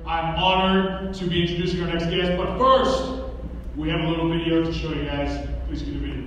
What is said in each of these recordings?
I'm honored to be introducing our next guest, but first, we have a little video to show you guys. Please cue the video.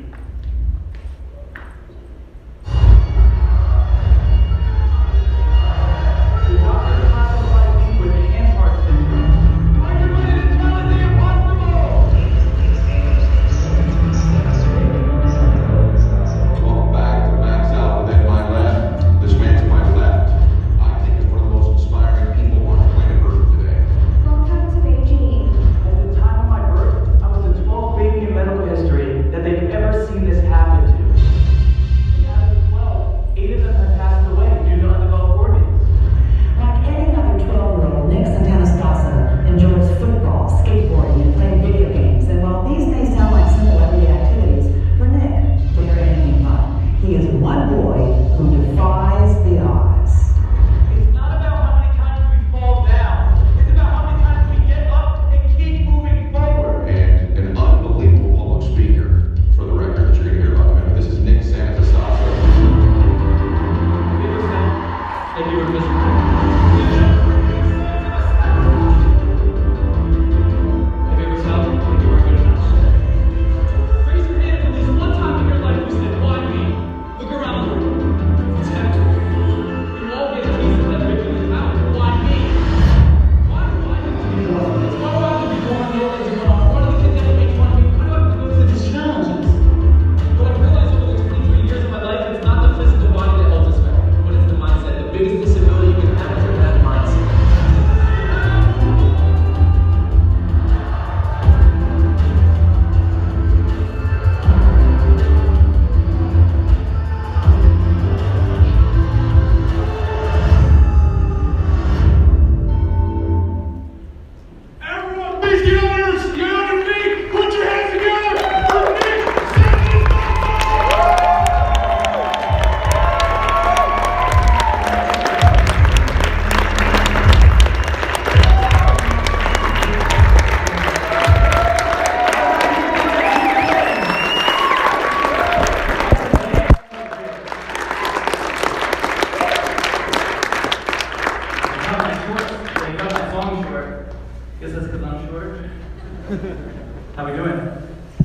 How we doing?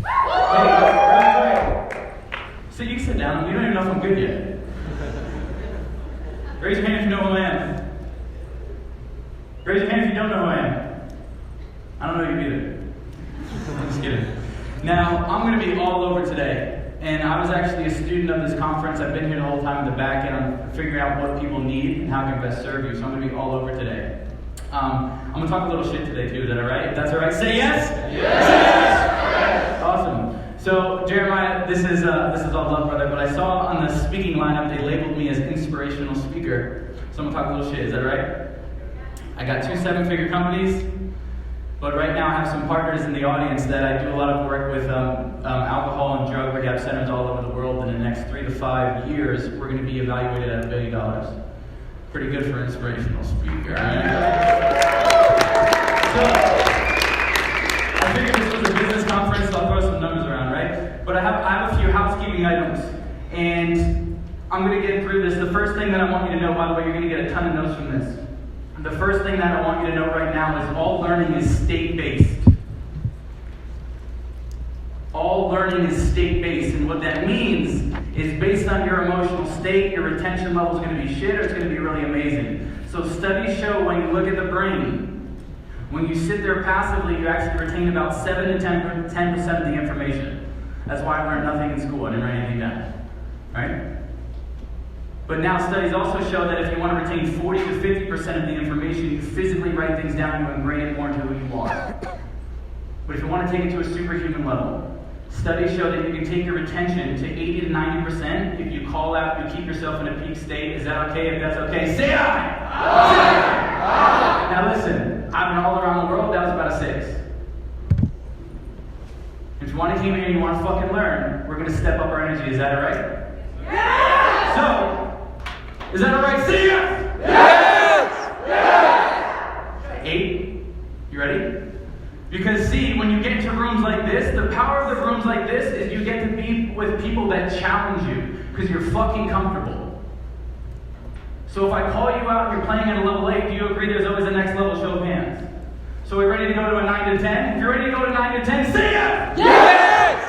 Hey, so you sit down. You don't even know if I'm good yet. Raise your hand if you know who I am. Raise your hand if you don't know who I am. I don't know you either. I'm just kidding. Now, I'm going to be all over today. And I was actually a student of this conference. I've been here the whole time in the back, and I'm figuring out what people need and how I can best serve you. So I'm going to be all over today. I'm going to talk a little shit today, too. Is that all right? If that's all right, say yes? Yes! Awesome. So, Jeremiah, this is all love, brother, but I saw on the speaking lineup, they labeled me as inspirational speaker. So I'm going to talk a little shit. Is that all right? I got 2 7-figure companies, but right now I have some partners in the audience that I do a lot of work with alcohol and drug rehab centers all over the world. In the next 3 to 5 years, we're going to be evaluated at $1 billion. Pretty good for an inspirational speaker, right? So, I figured this was a business conference, so I'll throw some numbers around, right? But I have a few housekeeping items, and I'm going to get through this. The first thing that I want you to know, by the way, you're going to get a ton of notes from this. The first thing that I want you to know right now is all learning is state-based. All learning is state-based, and what that means is based on your emotional state, your retention level is going to be shit or it's going to be really amazing. So studies show when you look at the brain, when you sit there passively, you actually retain about 7 to 10% of the information. That's why I learned nothing in school. I didn't write anything down. Right? But now studies also show that if you want to retain 40 to 50% of the information, you physically write things down and you ingrain it more into who you are. But if you want to take it to a superhuman level, studies show that you can take your retention to 80 to 90% if you call out, you keep yourself in a peak state. Is that okay? If that's okay, say aye! Aye! Now listen, I've been all around the world, that was about a 6. If you want to come here and you want to fucking learn, we're going to step up our energy. Is that alright? Yeah! So, is that alright? Say yes! Yes! Yes! 8. You ready? Because see, when you get into rooms like this, the power of the rooms like this is you get to be with people that challenge you because you're fucking comfortable. So if I call you out and you're playing at a level 8, do you agree there's always a next level? Show of hands. to 10? If you're ready to go to 9 to 10, say yes! Yes!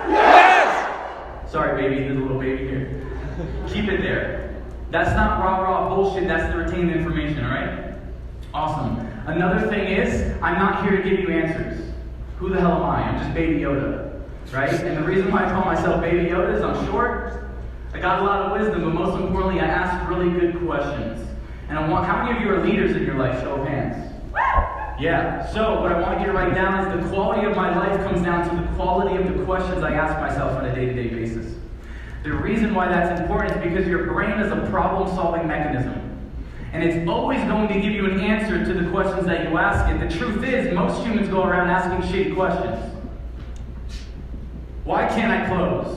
Yes! Sorry, baby, there's a little baby here. Keep it there. That's not rah-rah bullshit, that's the retained information, alright? Awesome. Another thing is, I'm not here to give you answers. Who the hell am I? I'm just Baby Yoda, right? And the reason why I call myself Baby Yoda is I'm short, I got a lot of wisdom, but most importantly, I ask really good questions. And how many of you are leaders in your life? Show of hands. Yeah, so what I want you to write down is the quality of my life comes down to the quality of the questions I ask myself on a day-to-day basis. The reason why that's important is because your brain is a problem-solving mechanism. And it's always going to give you an answer to the questions that you ask it. The truth is, most humans go around asking shitty questions. Why can't I close?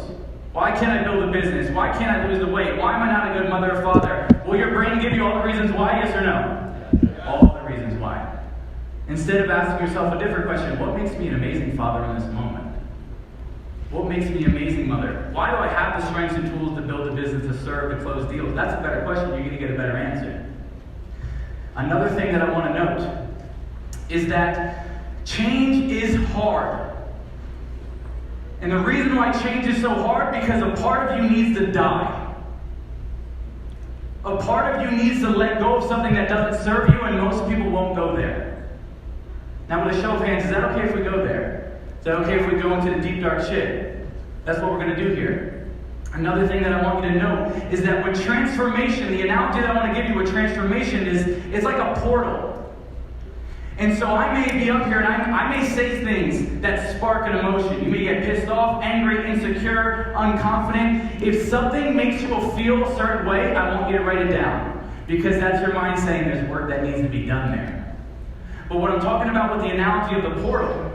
Why can't I build a business? Why can't I lose the weight? Why am I not a good mother or father? Will your brain give you all the reasons why, yes or no? All the reasons why. Instead of asking yourself a different question, what makes me an amazing father in this moment? What makes me an amazing mother? Why do I have the strengths and tools to build a business, to serve, to close deals? That's a better question. You're going to get a better answer. Another thing that I want to note is that change is hard. And the reason why change is so hard, because a part of you needs to die. A part of you needs to let go of something that doesn't serve you, and most people won't go there. Now with a show of hands, is that okay if we go there? Is that okay if we go into the deep dark shit? That's what we're going to do here. Another thing that I want you to know is that with transformation, the analogy that I want to give you with transformation is, it's like a portal. And so I may be up here and I may say things that spark an emotion. You may get pissed off, angry, insecure, unconfident. If something makes you feel a certain way, I want you to write it down. Because that's your mind saying there's work that needs to be done there. But what I'm talking about with the analogy of the portal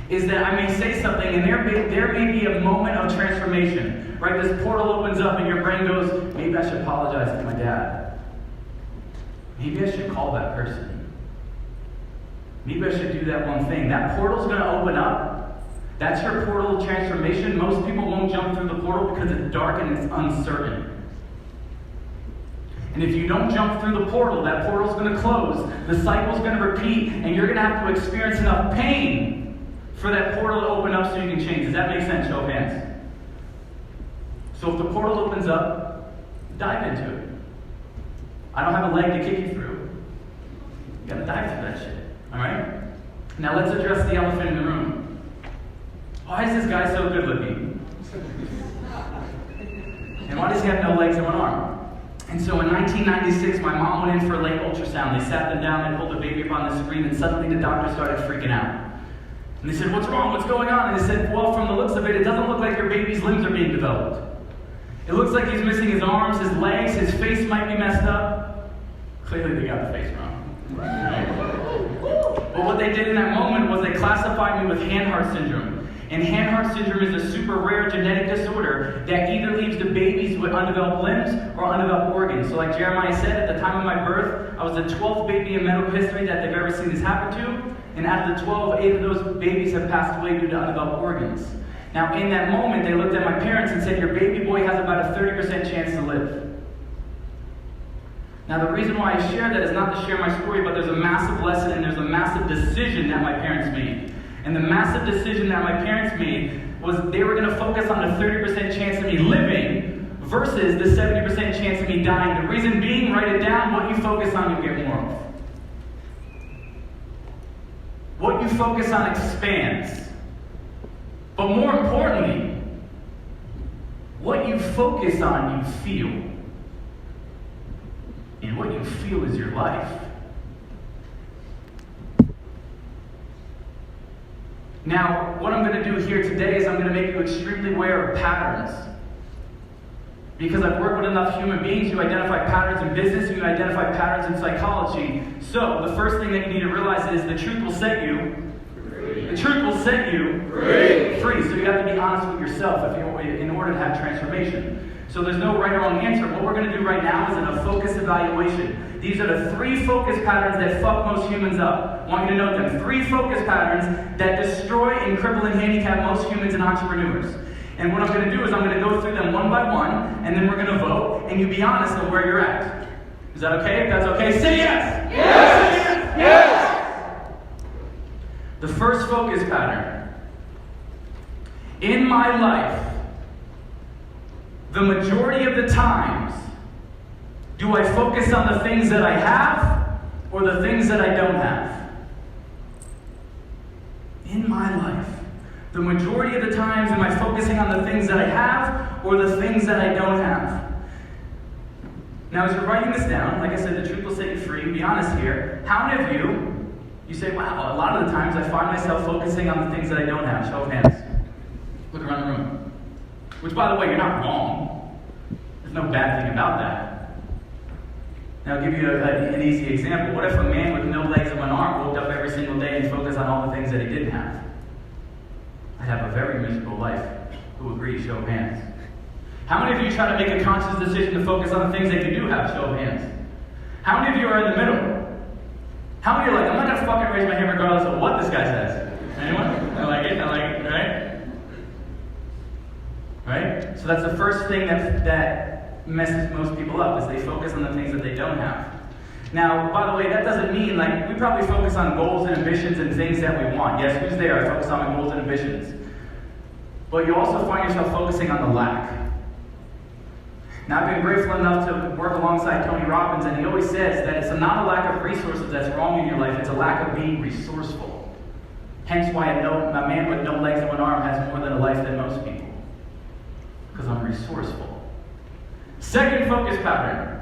is that I may say something and there may be a moment of transformation. Right? This portal opens up and your brain goes, maybe I should apologize to my dad. Maybe I should call that person. Maybe I should do that one thing. That portal's going to open up. That's your portal of transformation. Most people won't jump through the portal because it's dark and it's uncertain. And if you don't jump through the portal, that portal's going to close. The cycle's going to repeat, and you're going to have to experience enough pain for that portal to open up so you can change. Does that make sense? Show of hands. So if the portal opens up, dive into it. I don't have a leg to kick you through. You got to dive through that shit. Alright? Now let's address the elephant in the room. Why is this guy so good looking? And why does he have no legs and one arm? And so in 1996, my mom went in for a late ultrasound. They sat them down, they pulled the baby up on the screen, and suddenly the doctor started freaking out. And they said, "What's wrong? What's going on?" And they said, "Well, from the looks of it, it doesn't look like your baby's limbs are being developed. It looks like he's missing his arms, his legs, his face might be messed up." Clearly they got the face wrong. But what they did in that moment was they classified me with Hanhart syndrome. And Hanhart syndrome is a super rare genetic disorder that either leaves the babies with undeveloped limbs or undeveloped organs. So like Jeremiah said, at the time of my birth, I was the 12th baby in medical history that they've ever seen this happen to. And out of the 12, 8 of those babies have passed away due to undeveloped organs. Now in that moment, they looked at my parents and said, "Your baby boy has about a 30% chance to live." Now the reason why I share that is not to share my story, but there's a massive lesson and there's a massive decision that my parents made. And the massive decision that my parents made was they were going to focus on the 30% chance of me living versus the 70% chance of me dying. The reason being, write it down, what you focus on, you get more of. What you focus on expands. But more importantly, what you focus on, you feel. And what you feel is your life. Now, what I'm going to do here today is I'm going to make you extremely aware of patterns. Because I've worked with enough human beings, you identify patterns in business, you identify patterns in psychology. So, the first thing that you need to realize is the truth will set you free. The truth will set you free. So you have to be honest with yourself in order to have transformation. So there's no right or wrong answer. What we're going to do right now is a focus evaluation. These are the 3 focus patterns that fuck most humans up. I want you to note them. 3 focus patterns that destroy and cripple and handicap most humans and entrepreneurs. And what I'm going to do is I'm going to go through them one by one, and then we're going to vote, and you be honest on where you're at. Is that okay? If that's okay, say yes! Yes! Say yes! The first focus pattern. In my life, the majority of the times, do I focus on the things that I have or the things that I don't have? In my life, the majority of the times, am I focusing on the things that I have or the things that I don't have? Now, as you're writing this down, like I said, the truth will set you free. Be honest here. How many of you say, wow, a lot of the times I find myself focusing on the things that I don't have? Show of hands. Look around the room. Which, by the way, you're not wrong. There's no bad thing about that. Now, I'll give you an easy example. What if a man with no legs and one arm woke up every single day and focused on all the things that he didn't have? I'd have a very miserable life. Who agrees? Show of hands. How many of you try to make a conscious decision to focus on the things that you do have? Show of hands. How many of you are in the middle? How many are like, I'm not going to fucking raise my hand regardless of what this guy says? Anyone? I like it, right? Right? So that's the first thing that messes most people up, is they focus on the things that they don't have. Now, by the way, that doesn't mean, we probably focus on goals and ambitions and things that we want. Yes, who's there? I focus on my goals and ambitions. But you also find yourself focusing on the lack. Now, I've been grateful enough to work alongside Tony Robbins, and he always says that it's not a lack of resources that's wrong in your life, it's a lack of being resourceful. Hence why a man with no legs and one arm has more than a life than most people. Because I'm resourceful. Second focus pattern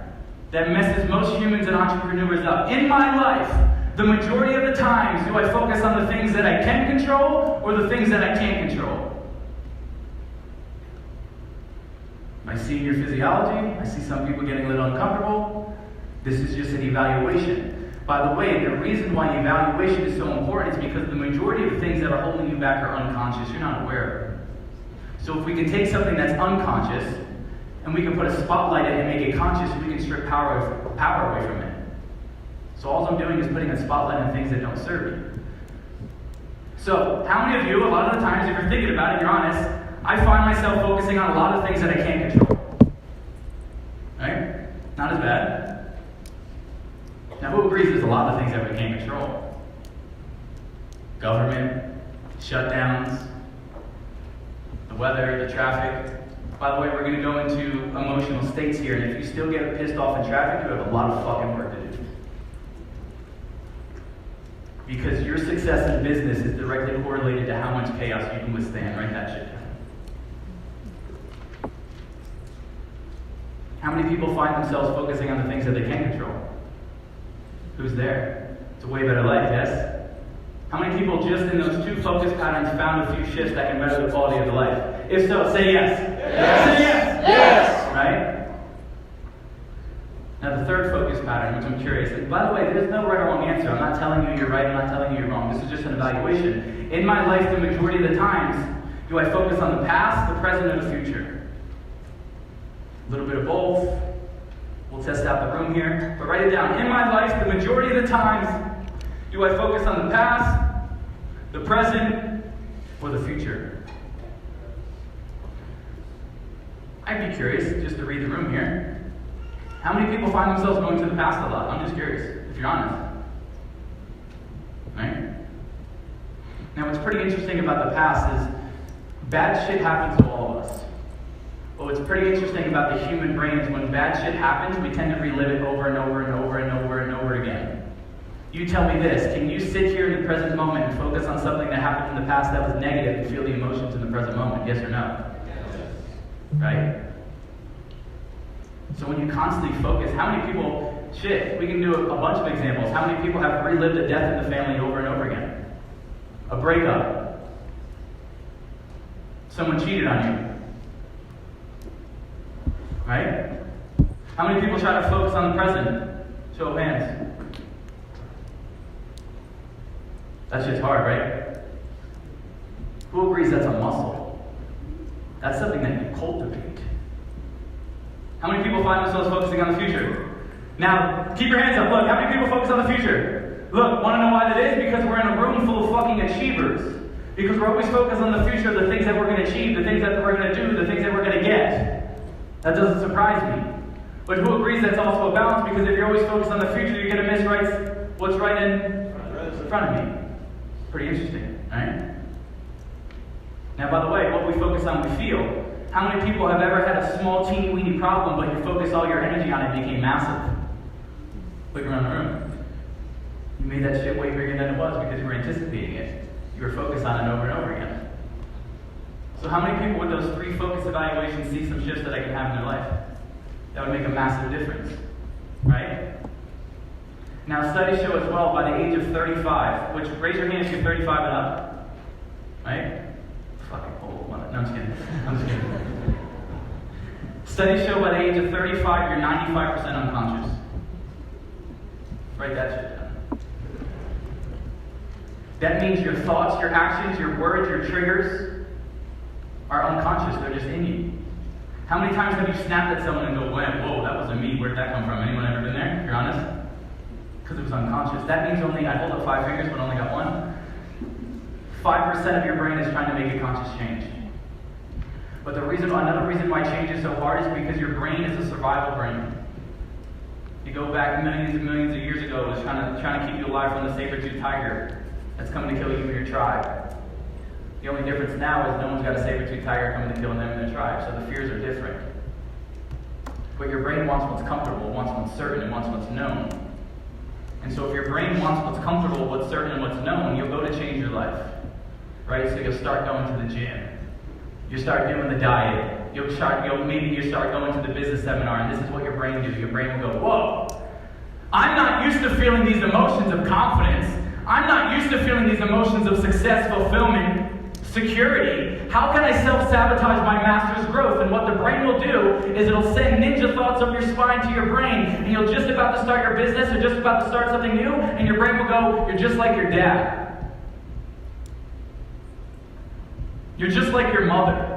that messes most humans and entrepreneurs up. In my life, the majority of the times, do I focus on the things that I can control or the things that I can't control? I see your physiology. I see some people getting a little uncomfortable. This is just an evaluation. By the way, the reason why evaluation is so important is because the majority of the things that are holding you back are unconscious. You're not aware of it. So if we can take something that's unconscious and we can put a spotlight in it and make it conscious, we can strip power away from it. So all I'm doing is putting a spotlight on things that don't serve you. So how many of you, a lot of the times, if you're thinking about it, you're honest, I find myself focusing on a lot of things that I can't control. Right? Not as bad. Now, who agrees there's a lot of things that we can't control? Government, shutdowns, the weather, the traffic. By the way, we're going to go into emotional states here, and if you still get pissed off in traffic, you have a lot of fucking work to do. Because your success in business is directly correlated to how much chaos you can withstand. Write that shit down. How many people find themselves focusing on the things that they can control? Who's there? It's a way better life, yes? How many people just in those two focus patterns found a few shifts that can better the quality of their life? If so, say yes. Yes. Say yes. Yes. Right? Now the third focus pattern, which I'm curious, and by the way, there's no right or wrong answer. I'm not telling you you're right, I'm not telling you you're wrong. This is just an evaluation. In my life, the majority of the times, do I focus on the past, the present, or the future? A little bit of both. We'll test out the room here. But write it down. In my life, the majority of the times, do I focus on the past, the present, or the future? I'd be curious, just to read the room here. How many people find themselves going to the past a lot? I'm just curious, if you're honest. Right? Now, what's pretty interesting about the past is bad shit happens to all of us. But what's pretty interesting about the human brain is when bad shit happens, we tend to relive it over and over and over and over and over again. You tell me this, can you sit here in the present moment and focus on something that happened in the past that was negative and feel the emotions in the present moment? Yes or no? Yes. Right? So when you constantly focus, how many people, we can do a bunch of examples. How many people have relived a death in the family over and over again? A breakup. Someone cheated on you. Right? How many people try to focus on the present? Show of hands. That shit's hard, right? Who agrees that's a muscle? That's something that you cultivate. How many people find themselves focusing on the future? Now, keep your hands up. Look, how many people focus on the future? Look, want to know why that is? Because we're in a room full of fucking achievers. Because we're always focused on the future, the things that we're going to achieve, the things that we're going to do, the things that we're going to get. That doesn't surprise me. But who agrees that's also a balance? Because if you're always focused on the future, you're going to miss what's right in front of me. Pretty interesting, right? Now, by the way, what we focus on, we feel. How many people have ever had a small, teeny, weeny problem, but you focus all your energy on it and it became massive? Look around the room. You made that shit way bigger than it was because you were anticipating it. You were focused on it over and over again. So how many people with those 3 focus evaluations see some shifts that I can have in their life? That would make a massive difference, right? Now, studies show as well, by the age of 35, which, raise your hand if you're 35 and up, right? Fucking old one. No, I'm just kidding. I'm just kidding. Studies show by the age of 35, you're 95% unconscious. Write that shit down. That means your thoughts, your actions, your words, your triggers are unconscious. They're just in you. How many times have you snapped at someone and go, whoa, that wasn't me. Where did that come from? Anyone ever been there? If you're honest? Because it was unconscious. That means only, I hold up 5 fingers, but only got 1. 5% of your brain is trying to make a conscious change. But another reason why change is so hard is because your brain is a survival brain. You go back millions and millions of years ago, it was trying to keep you alive from the saber-toothed tiger that's coming to kill you and your tribe. The only difference now is no one's got a saber-toothed tiger coming to kill them and their tribe, so the fears are different. But your brain wants what's comfortable, wants what's certain, and wants what's known. And so if your brain wants what's comfortable, what's certain, and what's known, you'll go to change your life. Right? So you'll start going to the gym. You'll start doing the diet. Maybe you start going to the business seminar, and this is what your brain do. Your brain will go, whoa, I'm not used to feeling these emotions of confidence. I'm not used to feeling these emotions of success, fulfillment, security. How can I self-sabotage my master's growth? And what the brain will do is it'll send ninja thoughts up your spine to your brain, and you're just about to start your business or just about to start something new, and your brain will go, you're just like your dad. You're just like your mother.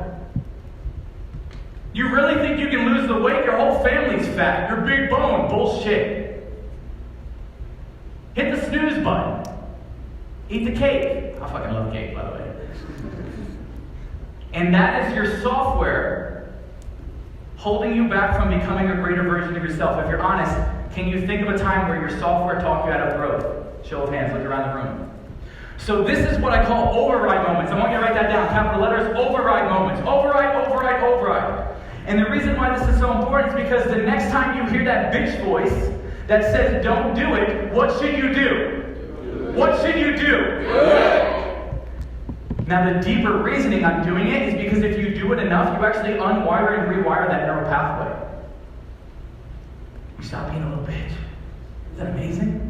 You really think you can lose the weight? Your whole family's fat. You're big bone. Bullshit. Hit the snooze button. Eat the cake. I fucking love cake, by the way. And that is your software holding you back from becoming a greater version of yourself. If you're honest, can you think of a time where your software talked you out of growth? Show of hands, look around the room. So this is what I call override moments. I want you to write that down, capital letters, override moments. Override, override, override. And the reason why this is so important is because the next time you hear that bitch voice that says don't do it, what should you do? What should you do? Do it. Now the deeper reasoning on doing it is because if you do it enough, you actually unwire and rewire that neural pathway. You stop being a little bitch. Is that amazing?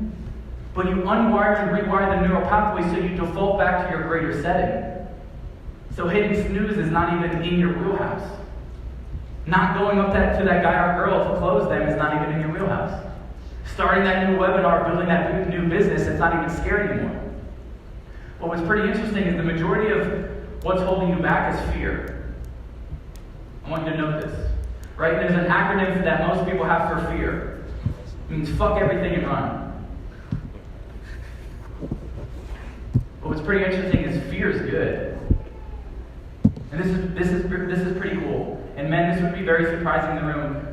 But you unwire and rewire the neural pathway so you default back to your greater setting. So hitting snooze is not even in your wheelhouse. Not going up to that guy or girl to close them is not even in your wheelhouse. Starting that new webinar, building that new business, it's not even scary anymore. But what's pretty interesting is the majority of what's holding you back is fear. I want you to note this. Right? There's an acronym that most people have for fear. It means fuck everything and run. But what's pretty interesting is fear is good. And this is pretty cool. And men, this would be very surprising in the room.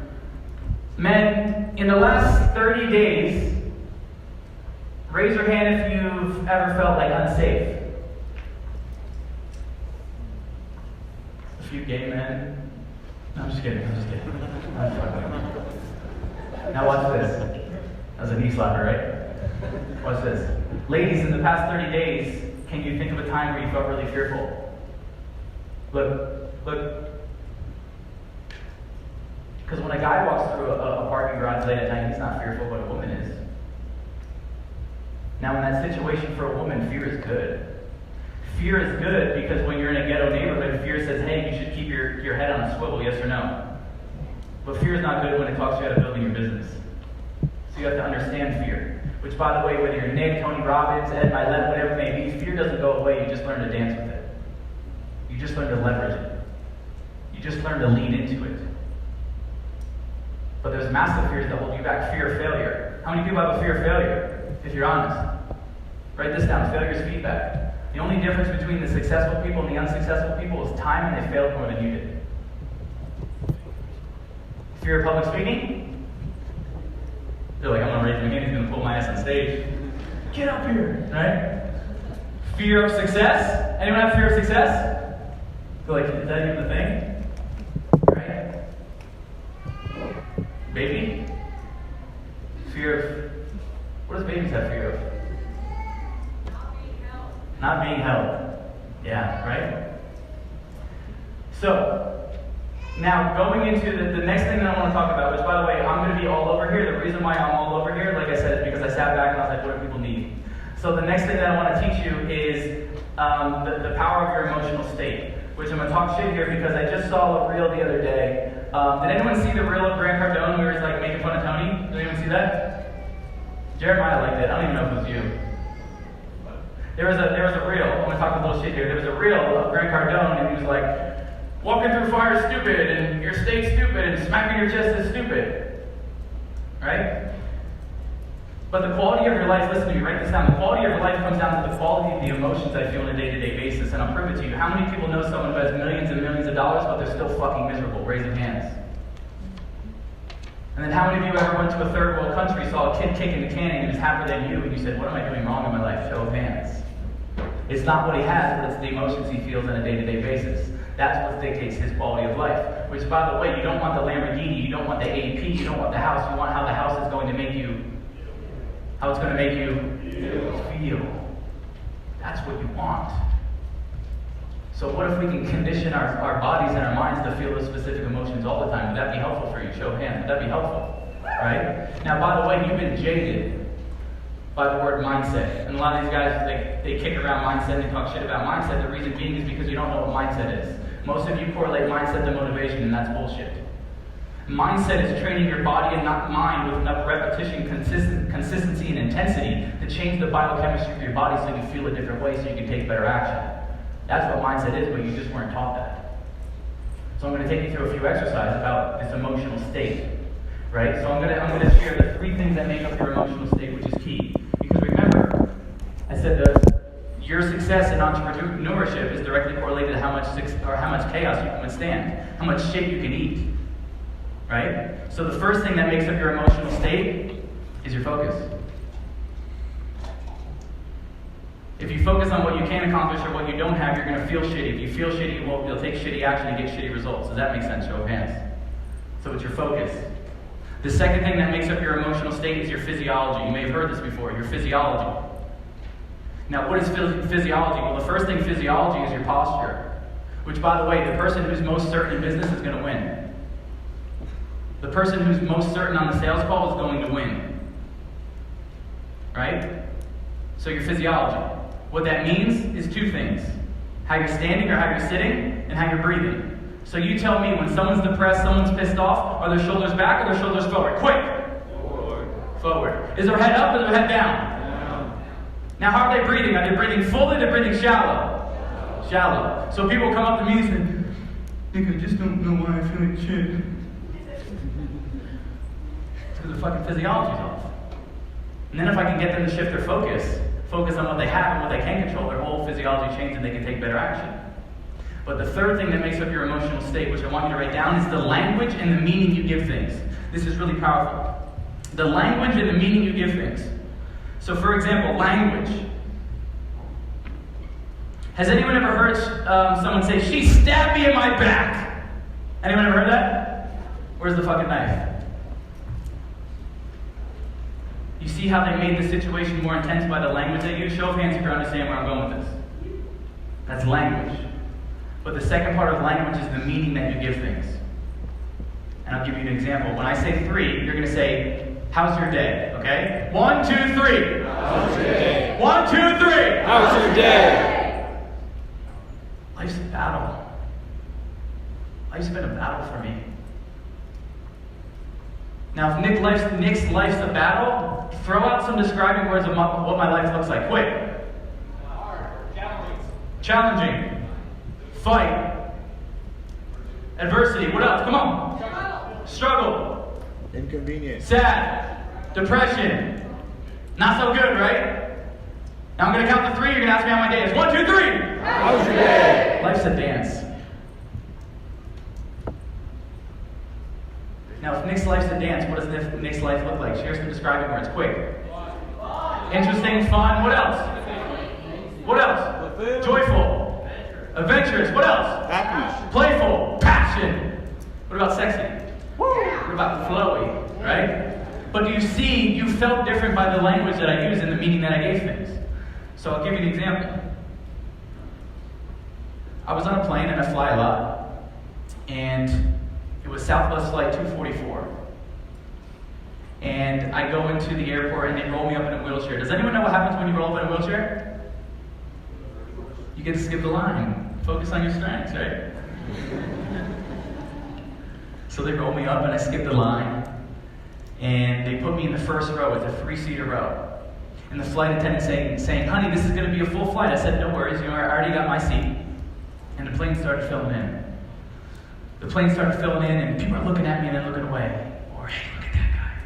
Men, in the last 30 days, raise your hand if you've ever felt like unsafe. A few gay men. No, I'm just kidding. Now watch this. That was a knee slapper, right? Watch this. Ladies, in the past 30 days, can you think of a time where you felt really fearful? Look. Because when a guy walks through a parking garage late at night, he's not fearful, but a woman is. Now, in that situation for a woman, fear is good. Fear is good because when you're in a ghetto neighborhood, fear says, hey, you should keep your head on a swivel, yes or no? But fear is not good when it talks you out of building your business. So you have to understand fear. Which, by the way, whether you're Nick, Tony Robbins, Ed Milet, whatever it may be, fear doesn't go away. You just learn to dance with it. You just learn to leverage it. You just learn to lean into it. But there's massive fears that hold you back. Fear of failure. How many people have a fear of failure? If you're honest. Write this down. Failure is feedback. The only difference between the successful people and the unsuccessful people is time, and they failed more than you did. Fear of public speaking? They're like, I'm going to raise my hand, he's going to pull my ass on stage. Get up here, right? Fear of success? Anyone have fear of success? Feel like, is that even the thing? Right? Baby? Fear of, what does babies have fear of? Not being held. Yeah, right? So, now going into the next thing that I want to talk about, which by the way, I'm going to be all over here. The reason why I'm all over here, like I said, is because I sat back and I was like, what do people need? So the next thing that I want to teach you is the power of your emotional state, which I'm going to talk shit here because I just saw a reel the other day. Did anyone see the reel of Grant Cardone where he's like making fun of Tony? Did anyone see that? Jeremiah liked it. I don't even know if it was you. There was a reel. I'm going to talk a little shit here. There was a reel of Grant Cardone and he was like, walking through fire is stupid, and your state's stupid, and smacking your chest is stupid. Right? But the quality of your life, listen to me, write this down. The quality of your life comes down to the quality of the emotions I feel on a day-to-day basis, and I'll prove it to you. How many people know someone who has millions and millions of dollars, but they're still fucking miserable? Raise your hands. And then how many of you ever went to a third world country, saw a kid kicking the can and he was happier than you, and you said, what am I doing wrong in my life? Show of hands. It's not what he has, but it's the emotions he feels on a day-to-day basis. That's what dictates his quality of life. Which, by the way, you don't want the Lamborghini, you don't want the AP, you don't want the house, you want how the house is going to make you, how it's going to make you feel. That's what you want. So what if we can condition our bodies and our minds to feel those specific emotions all the time? Would that be helpful for you? Show of hands. Would that be helpful? Right? Now, by the way, you've been jaded by the word mindset. And a lot of these guys, they kick around mindset and they talk shit about mindset. The reason being is because you don't know what mindset is. Most of you correlate mindset to motivation, and that's bullshit. Mindset is training your body and not mind with enough repetition, consistency, and intensity to change the biochemistry of your body so you feel a different way so you can take better action. That's what mindset is, but you just weren't taught that. So I'm going to take you through a few exercises about this emotional state. Right? So I'm going to share the 3 things that make up your emotional state, which is key. Because remember, I said that your success in entrepreneurship is directly correlated to how much chaos you can withstand, how much shit you can eat. Right? So the first thing that makes up your emotional state is your focus. If you focus on what you can accomplish or what you don't have, you're going to feel shitty. If you feel shitty, you'll take shitty action and get shitty results. Does that make sense? Show of hands. So it's your focus. The second thing that makes up your emotional state is your physiology. You may have heard this before, your physiology. Now, what is physiology? Well, the first thing physiology is your posture. Which, by the way, the person who's most certain in business is going to win. The person who's most certain on the sales call is going to win. Right? So your physiology. What that means is 2 things. How you're standing or how you're sitting, and how you're breathing. So you tell me when someone's depressed, someone's pissed off, are their shoulders back or their shoulders forward? Quick! Forward. Is their head up or their head down? Now how are they breathing? Are they breathing fully or are they breathing shallow? Shallow. So people come up to me and say, Nick, I just don't know why I feel like shit. It's because their fucking physiology's off. And then if I can get them to shift their focus on what they have and what they can control, their whole physiology changes and they can take better action. But the third thing that makes up your emotional state, which I want you to write down, is the language and the meaning you give things. This is really powerful. The language and the meaning you give things. So for example, language. Has anyone ever heard someone say, she stabbed me in my back? Anyone ever heard that? Where's the fucking knife? You see how they made the situation more intense by the language they use? Show of hands if you understand where I'm going with this. That's language. But the second part of language is the meaning that you give things. And I'll give you an example. When I say 3, you're going to say, how's your day? Okay? 1, 2, 3. How's your day? 1, 2, 3. How's your day? Life's a battle. Life's been a battle for me. Now, if Nick's life's a battle, throw out some describing words of what my life looks like. Quick. Hard. Challenging. Fight. Adversity. What else? Come on. Struggle. Inconvenient. Sad. Depression. Not so good, right? Now I'm going to count to 3. You're going to ask me how my day is. 1, 2, 3. How's your day? Life's a dance. Now, if Nick's life's a dance, what does Nick's life look like? Share some describing words. Quick. Interesting, fun. What else? What else? Fulfilled. Joyful. Adventurous. What else? Happy. Playful. Passion. What about sexy? What about flowy? Right? But do you see, you felt different by the language that I used and the meaning that I gave things. So I'll give you an example. I was on a plane and I fly a lot, and it was Southwest Flight 244. And I go into the airport and they roll me up in a wheelchair. Does anyone know what happens when you roll up in a wheelchair? You get to skip the line. Focus on your strengths, right? So they roll me up and I skip the line. And they put me in the first row. It's a 3-seater row. And the flight attendant saying, honey, this is going to be a full flight. I said, no worries, I already got my seat. And the plane started filling in. The plane started filling in, and people are looking at me and then looking away. Or, hey, look at that guy.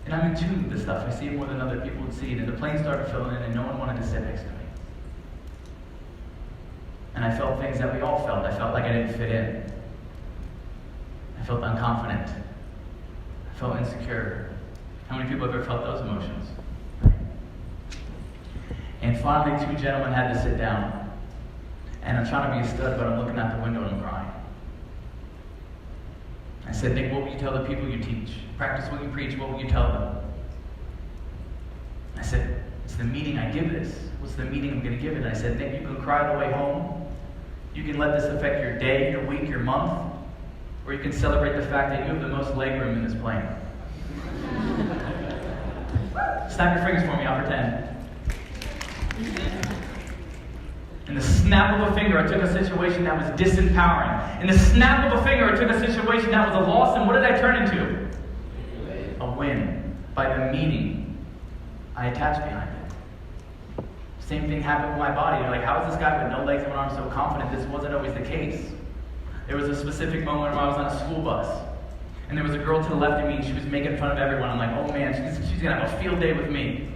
And I'm in tune with this stuff. I see it more than other people would see it. And the plane started filling in, and no one wanted to sit next to me. And I felt things that we all felt. I felt like I didn't fit in. I felt unconfident. I felt insecure. How many people have ever felt those emotions? And finally, 2 gentlemen had to sit down. And I'm trying to be a stud, but I'm looking out the window and I'm crying. I said, Nick, what will you tell the people you teach? Practice what you preach, what will you tell them? I said, it's the meaning I give this. What's the meaning I'm going to give it? And I said, Nick, you can cry on the way home. You can let this affect your day, your week, your month. Or you can celebrate the fact that you have the most leg room in this plane. Snap your fingers for me, I'll pretend. In the snap of a finger, I took a situation that was disempowering. In the snap of a finger, I took a situation that was a loss, and what did I turn into? A win. By the meaning I attached behind it. Same thing happened with my body. You're like, how is this guy with no legs and arms so confident? This wasn't always the case. There was a specific moment where I was on a school bus, and there was a girl to the left of me, and she was making fun of everyone. I'm like, oh man, she's going to have a field day with me.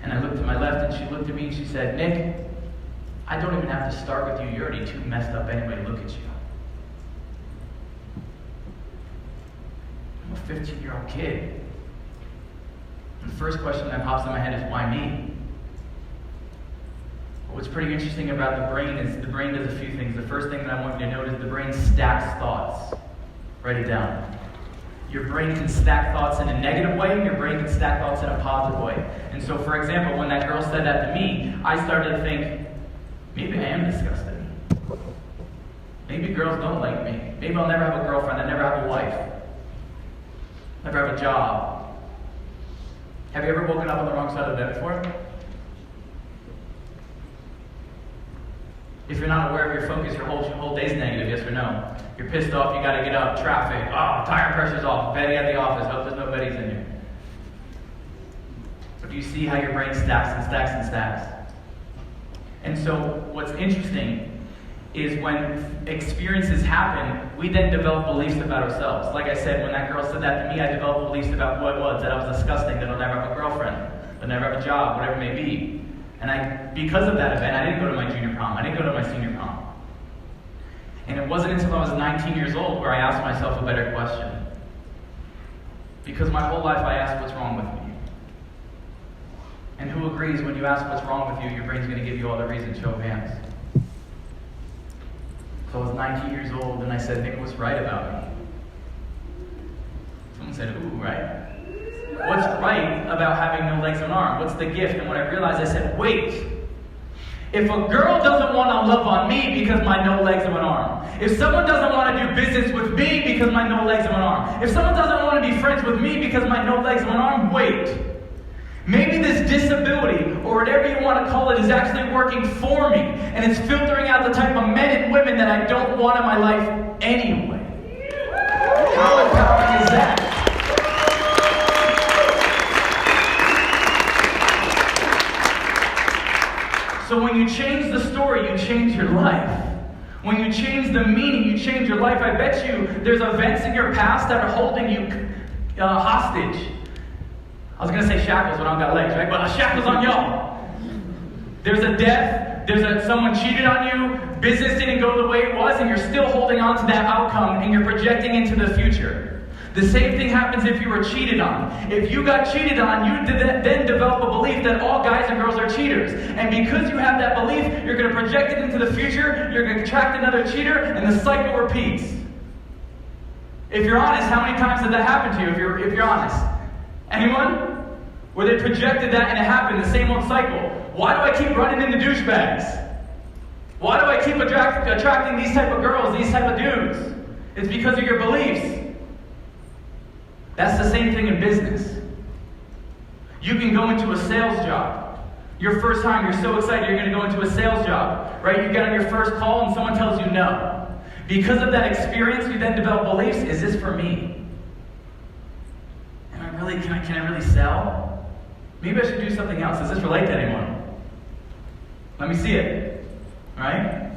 And I looked to my left, and she looked at me, and she said, Nick, I don't even have to start with you. You're already too messed up anyway to look at you. I'm a 15-year-old kid. And the first question that pops in my head is, why me? But what's pretty interesting about the brain is the brain does a few things. The first thing that I want you to note is the brain stacks thoughts. Write it down. Your brain can stack thoughts in a negative way, and your brain can stack thoughts in a positive way. And so, for example, when that girl said that to me, I started to think, maybe I am disgusting. Maybe girls don't like me. Maybe I'll never have a girlfriend. I'll never have a wife. Never have a job. Have you ever woken up on the wrong side of the bed before? If you're not aware of your focus, your whole day's negative, yes or no? You're pissed off, you gotta get up, traffic, tire pressure's off, Betty at the office, hope there's no Bettys in here. But do you see how your brain stacks and stacks and stacks? And so what's interesting is when experiences happen, we then develop beliefs about ourselves. Like I said, when that girl said that to me, I developed beliefs about who I was, that I was disgusting, that I'll never have a girlfriend, I'll never have a job, whatever it may be. And because of that event, I didn't go to my junior prom, I didn't go to my senior prom. And it wasn't until I was 19 years old where I asked myself a better question. Because my whole life I asked, what's wrong with me? And who agrees when you ask what's wrong with you, your brain's going to give you all the reasons, show of hands. So I was 19 years old and I said, Nick, what's right about me? Someone said, ooh, right? What's right about having no legs and arms? What's the gift? And when I realized, I said, wait. If a girl doesn't want to love on me because my no legs and an arm, if someone doesn't want to do business with me because my no legs and an arm, if someone doesn't want to be friends with me because my no legs and an arm, wait. Maybe this disability, or whatever you want to call it, is actually working for me, and it's filtering out the type of men and women that I don't want in my life anyway. How empowering is that? So when you change the story, you change your life. When you change the meaning, you change your life. I bet you there's events in your past that are holding you hostage. I was going to say shackles when I don't got legs, right? But shackles on y'all. There's a death. Someone cheated on you. Business didn't go the way it was, and you're still holding on to that outcome, and you're projecting into the future. The same thing happens if you were cheated on. If you got cheated on, you then develop a belief that all guys and girls are cheaters. And because you have that belief, you're going to project it into the future, you're going to attract another cheater, and the cycle repeats. If you're honest, how many times did that happen to you, if you're honest? Anyone? Where they projected that and it happened, the same old cycle. Why do I keep running into douchebags? Why do I keep attracting these type of girls, these type of dudes? It's because of your beliefs. That's the same thing in business. You can go into a sales job. Your first time, you're so excited you're going to go into a sales job, right? You get on your first call and someone tells you no. Because of that experience, you then develop beliefs. Is this for me? Can I really sell? Maybe I should do something else. Does this relate to anyone? Let me see it. All right?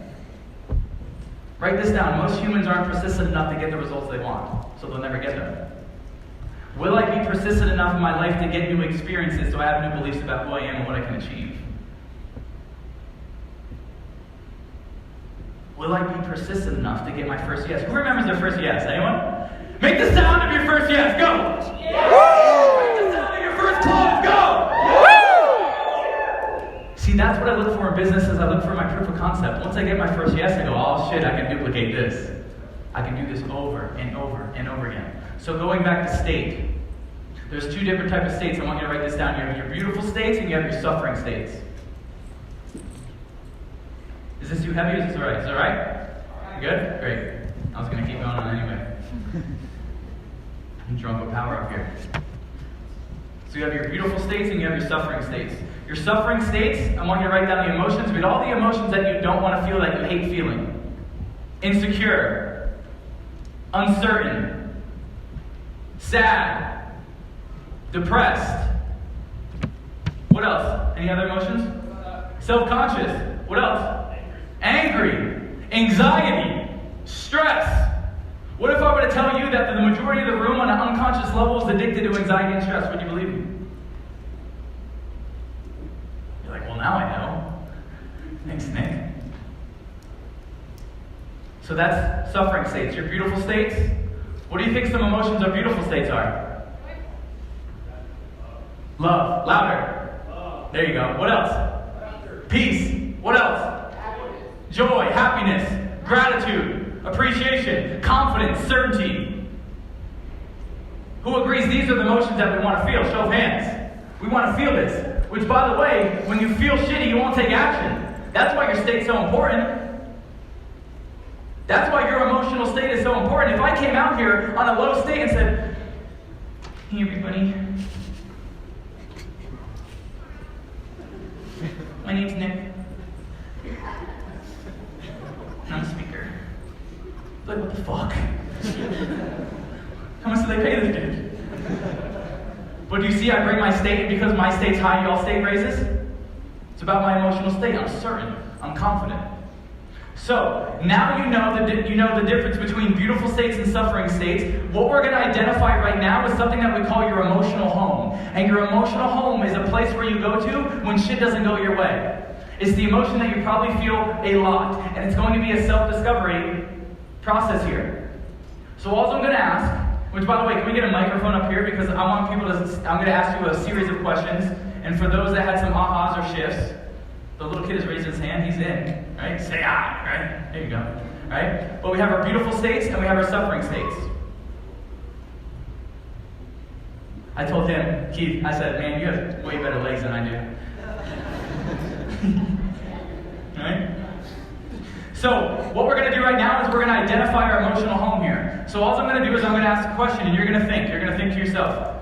Write this down. Most humans aren't persistent enough to get the results they want, so they'll never get them. Will I be persistent enough in my life to get new experiences so I have new beliefs about who I am and what I can achieve? Will I be persistent enough to get my first yes? Who remembers their first yes? Anyone? Make the sound of your first yes. Go! Yeah. Make the sound of your first close. Go! See, that's what I look for in business is I look for my proof of concept. Once I get my first yes, I go, oh shit, I can duplicate this. I can do this over and over and over again. So going back to state, there's two different types of states. I want you to write this down. You have your beautiful states and you have your suffering states. Is this too heavy or is this alright? Is it alright? Good? Great. I was going to keep going on anyway. I'm drunk with power up here. So you have your beautiful states and you have your suffering states. Your suffering states, I want you to write down the emotions. Read all the emotions that you don't want to feel, that you hate feeling. Insecure. Uncertain. Sad. Depressed. What else? Any other emotions? Self-conscious. What else? Angry. Anxiety. Stress. What if I were to tell you that the majority of the room on an unconscious level is addicted to anxiety and stress? Would you believe me? You're like, well, now I know. Thanks, Nick. So that's suffering states. Your beautiful states? What do you think some emotions of beautiful states are? Love. Louder. There you go. What else? Peace. What else? Joy. Happiness. Gratitude. Appreciation. Confidence. Certainty. Who agrees these are the emotions that we want to feel? Show of hands. We want to feel this. Which, by the way, when you feel shitty, you won't take action. That's why your state's so important. That's why your emotional state is so important. If I came out here on a low state and said, hey everybody, my name's Nick, and I'm a speaker. Like, what the fuck? How much do they pay this dude? But do you see, I bring my state, and because my state's high, y'all state raises? It's about my emotional state. I'm certain. I'm confident. So, now you know the difference between beautiful states and suffering states. What we're going to identify right now is something that we call your emotional home. And your emotional home is a place where you go to when shit doesn't go your way. It's the emotion that you probably feel a lot. And it's going to be a self-discovery process here. So all I'm going to ask, which by the way, can we get a microphone up here? Because I'm going to ask you a series of questions. And for those that had some ahas or shifts, the little kid has raised his hand, he's in, right? Say ah, right? There you go, right? But we have our beautiful states and we have our suffering states. I told him, Keith, I said, man, you have way better legs than I do. Right? So, what we're going to do right now is we're going to identify our emotional home here. So all I'm going to do is I'm going to ask a question and you're going to think. You're going to think to yourself,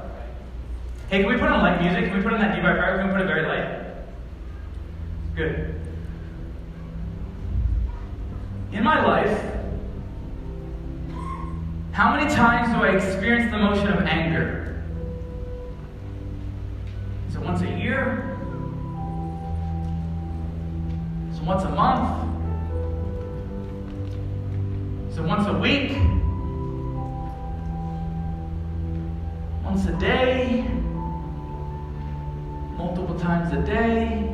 hey, can we put on light music? Can we put on that D by prayer? Can we put it very light? Good. In my life, how many times do I experience the emotion of anger? Is it once a year? Is it once a month? Is it once a week? Once a day? Multiple times a day?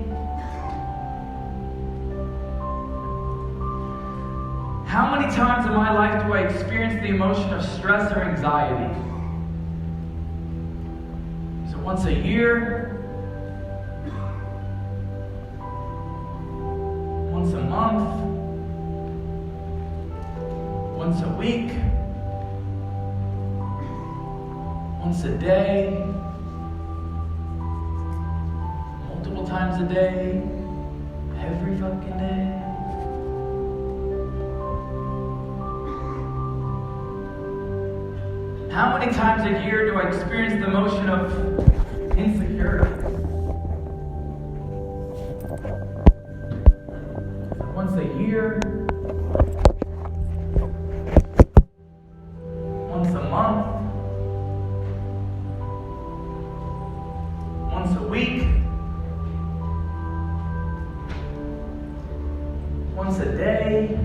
How many times in my life do I experience the emotion of stress or anxiety? once a year? Once a month? Once a week? Once a day? Multiple times a day? Every fucking day? How many times a year do I experience the emotion of insecurity? Once a year? Once a month? Once a week? Once a day?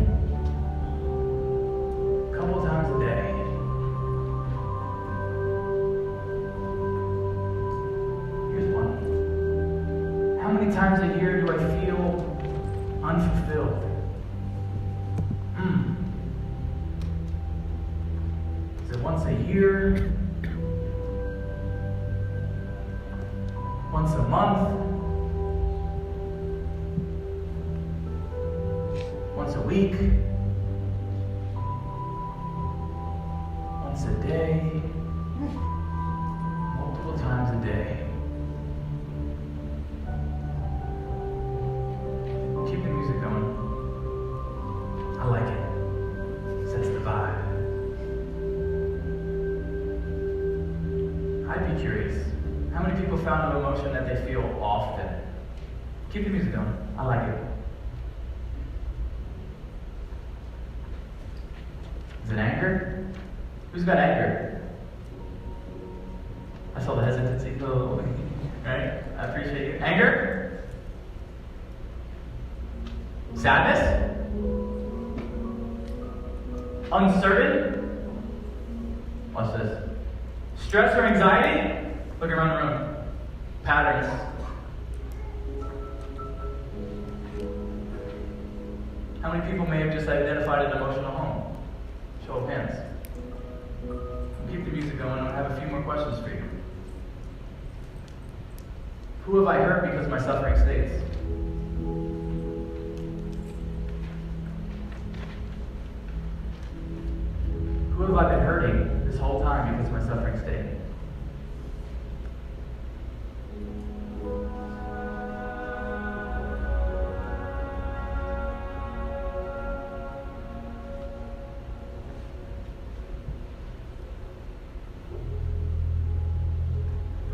A couple times a day? How many times a year do I feel unfulfilled? Is it once a year? Once a month? Once a week? Once a day? Multiple times a day? Keep the music going. I like it. Sets the vibe. I'd be curious. How many people found an emotion that they feel often? Keep the music going. I like it. Is it anger? Who's got anger? I saw the hesitancy. Oh, right? I appreciate you. Anger? Sadness? Uncertain? Watch this. Stress or anxiety? Look around the room. Patterns. How many people may have just identified an emotional home? Show of hands. Keep the music going. I have a few more questions for you. Who have I hurt because of my suffering states? Who have I been hurting this whole time because of my suffering state?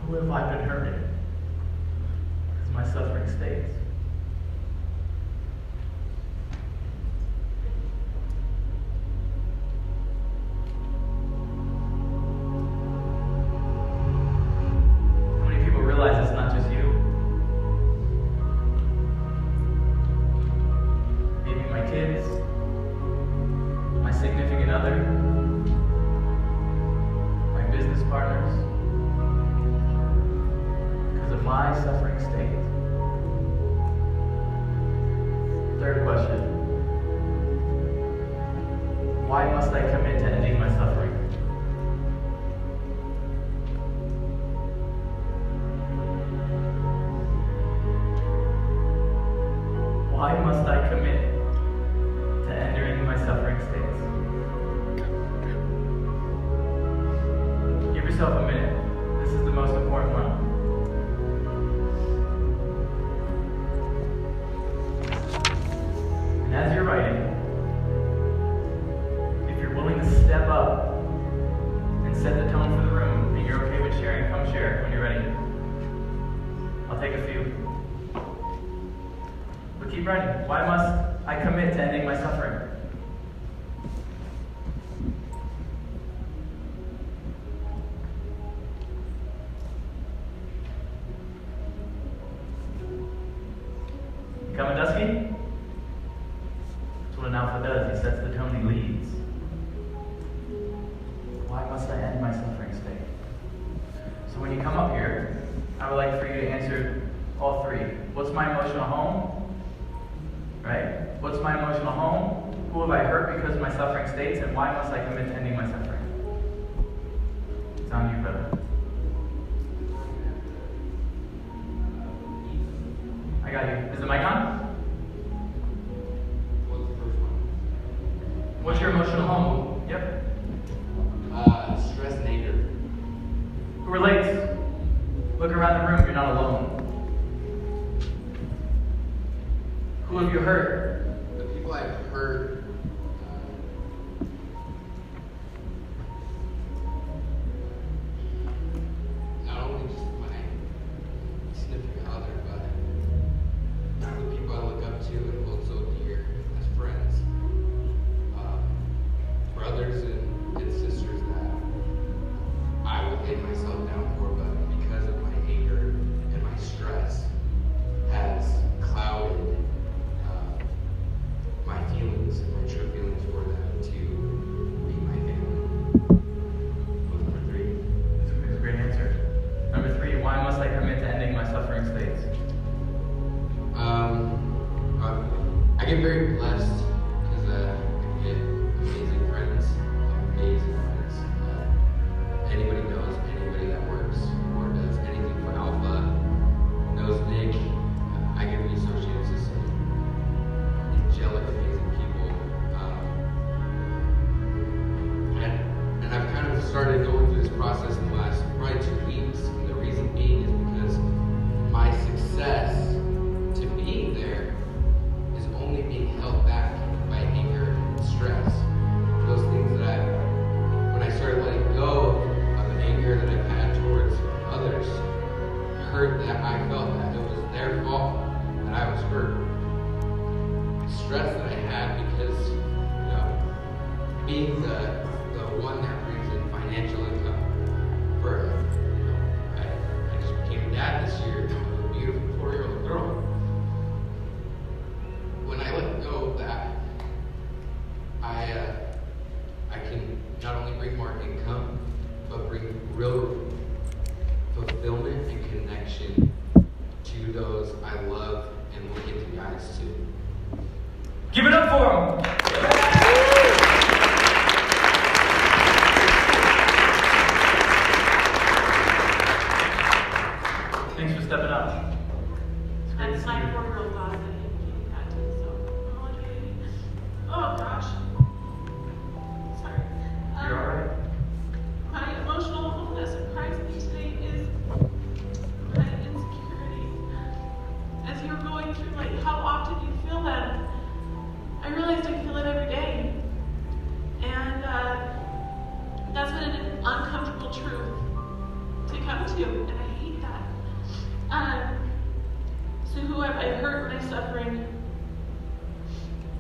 Who have I been hurting because of my suffering states? Suffering state. Third question. Why must I commit to ending my suffering? Why must I commit to ending my suffering states? Give yourself a minute. This is the most important one. As you're writing, if you're willing to step up and set the tone for the room, and you're okay with sharing, come share when you're ready. I'll take a few. But keep writing. Why must I commit to ending my suffering? Coming dusky? What an alpha does, he sets the tone, he leads. Why must I end my suffering state? So when you come up here, I would like for you to answer all three. What's my emotional home? Right? What's my emotional home? Who have I hurt because of my suffering states? And why must I commit to ending my suffering? It's on you, brother. I got you. Is the mic on? What's the first one? What's your emotional home? Yep. Stress and anger. Who relates? Look around the room, you're not alone. Who have you hurt? The people I've hurt, not only just my significant other, but the people I look up to and hold so dear as friends, brothers and sisters that I would lay myself down for, but because of my anger and my stress has clouded my feelings and my true feelings for them to be my family. What's number 3? It's a great answer. Number 3, why must I commit to ending my suffering states? I get very blessed because I get amazing friends. Anybody knows anybody that works or does anything for Alpha knows Nick. I get to be associated with some angelic, amazing people. And I've kind of started going through this process in the last probably 2 weeks. And the reason being is because my success to being there is only being held back by anger and stress. Those things that when I started letting go of the anger that I've had towards others, hurt that I felt that it was their fault that I was hurt. Stress that I had because, being the one that brings in financial income for, I just became a dad this year of a beautiful 4-year-old girl. When I let go of that, I can not only bring more income, but bring real fulfillment and connection to those I love and look into the eyes to. Give it up for him! Thanks for stepping up. It's great to That's see my you. 4-year-old daughter that he had to, so I'm like, oh gosh. Sorry. You're alright. My emotional wholeness in Christ today is my insecurity. As you're going through, like, how often you feel that, I realized I feel it every day. And that's been an uncomfortable truth to come to, and I hate that. So who have I hurt in my suffering?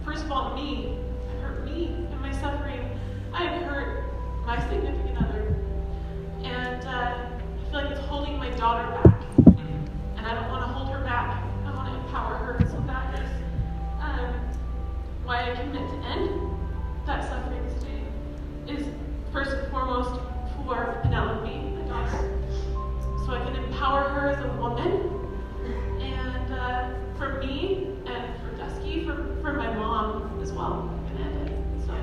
First of all, me. I hurt me in my suffering. I have hurt my significant other. And I feel like it's holding my daughter back. And I don't want to hold her back. I want to empower her. So that is why I commit to end that suffering today. Is first and foremost for Penelope, my daughter. So I can empower her as a woman. And for me, and for Dusky, for my mom as well. I'm gonna end it. So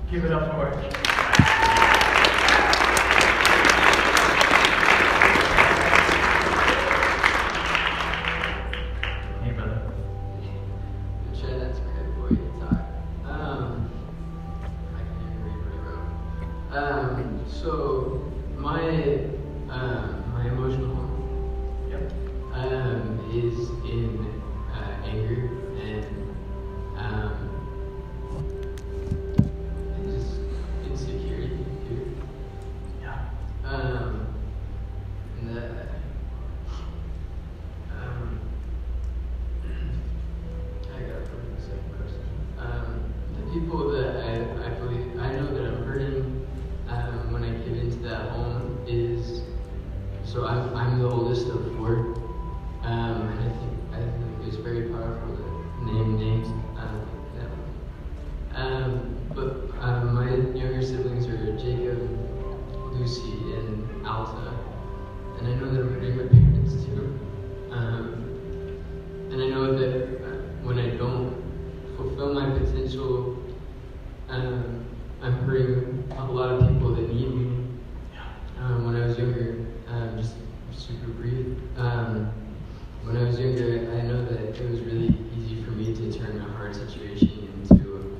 Give it up for her. Hey, brother. Sure, that's great for you to talk. I can read what I wrote. So my emotional home Yep. is in anger and it's it was really easy for me to turn a hard situation into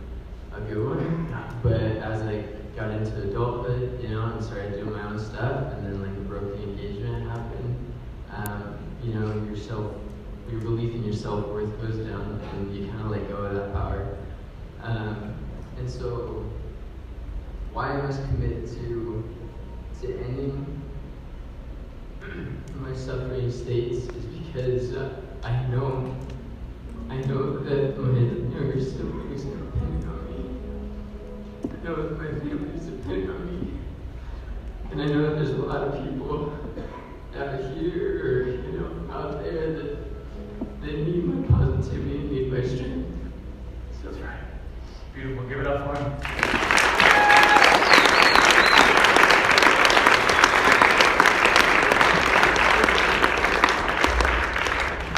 a good one. But as I got into adulthood, and started doing my own stuff, and then like a broken engagement happened, your belief in your self-worth goes down, and you kind of let go of that power. And so, why I must commit to ending my suffering states is because I know that my younger siblings are depending on me. I know that my family is depending on me. And I know that there's a lot of people out here or, out there that they need my positivity and need my strength. So that's right. Beautiful. Give it up for him.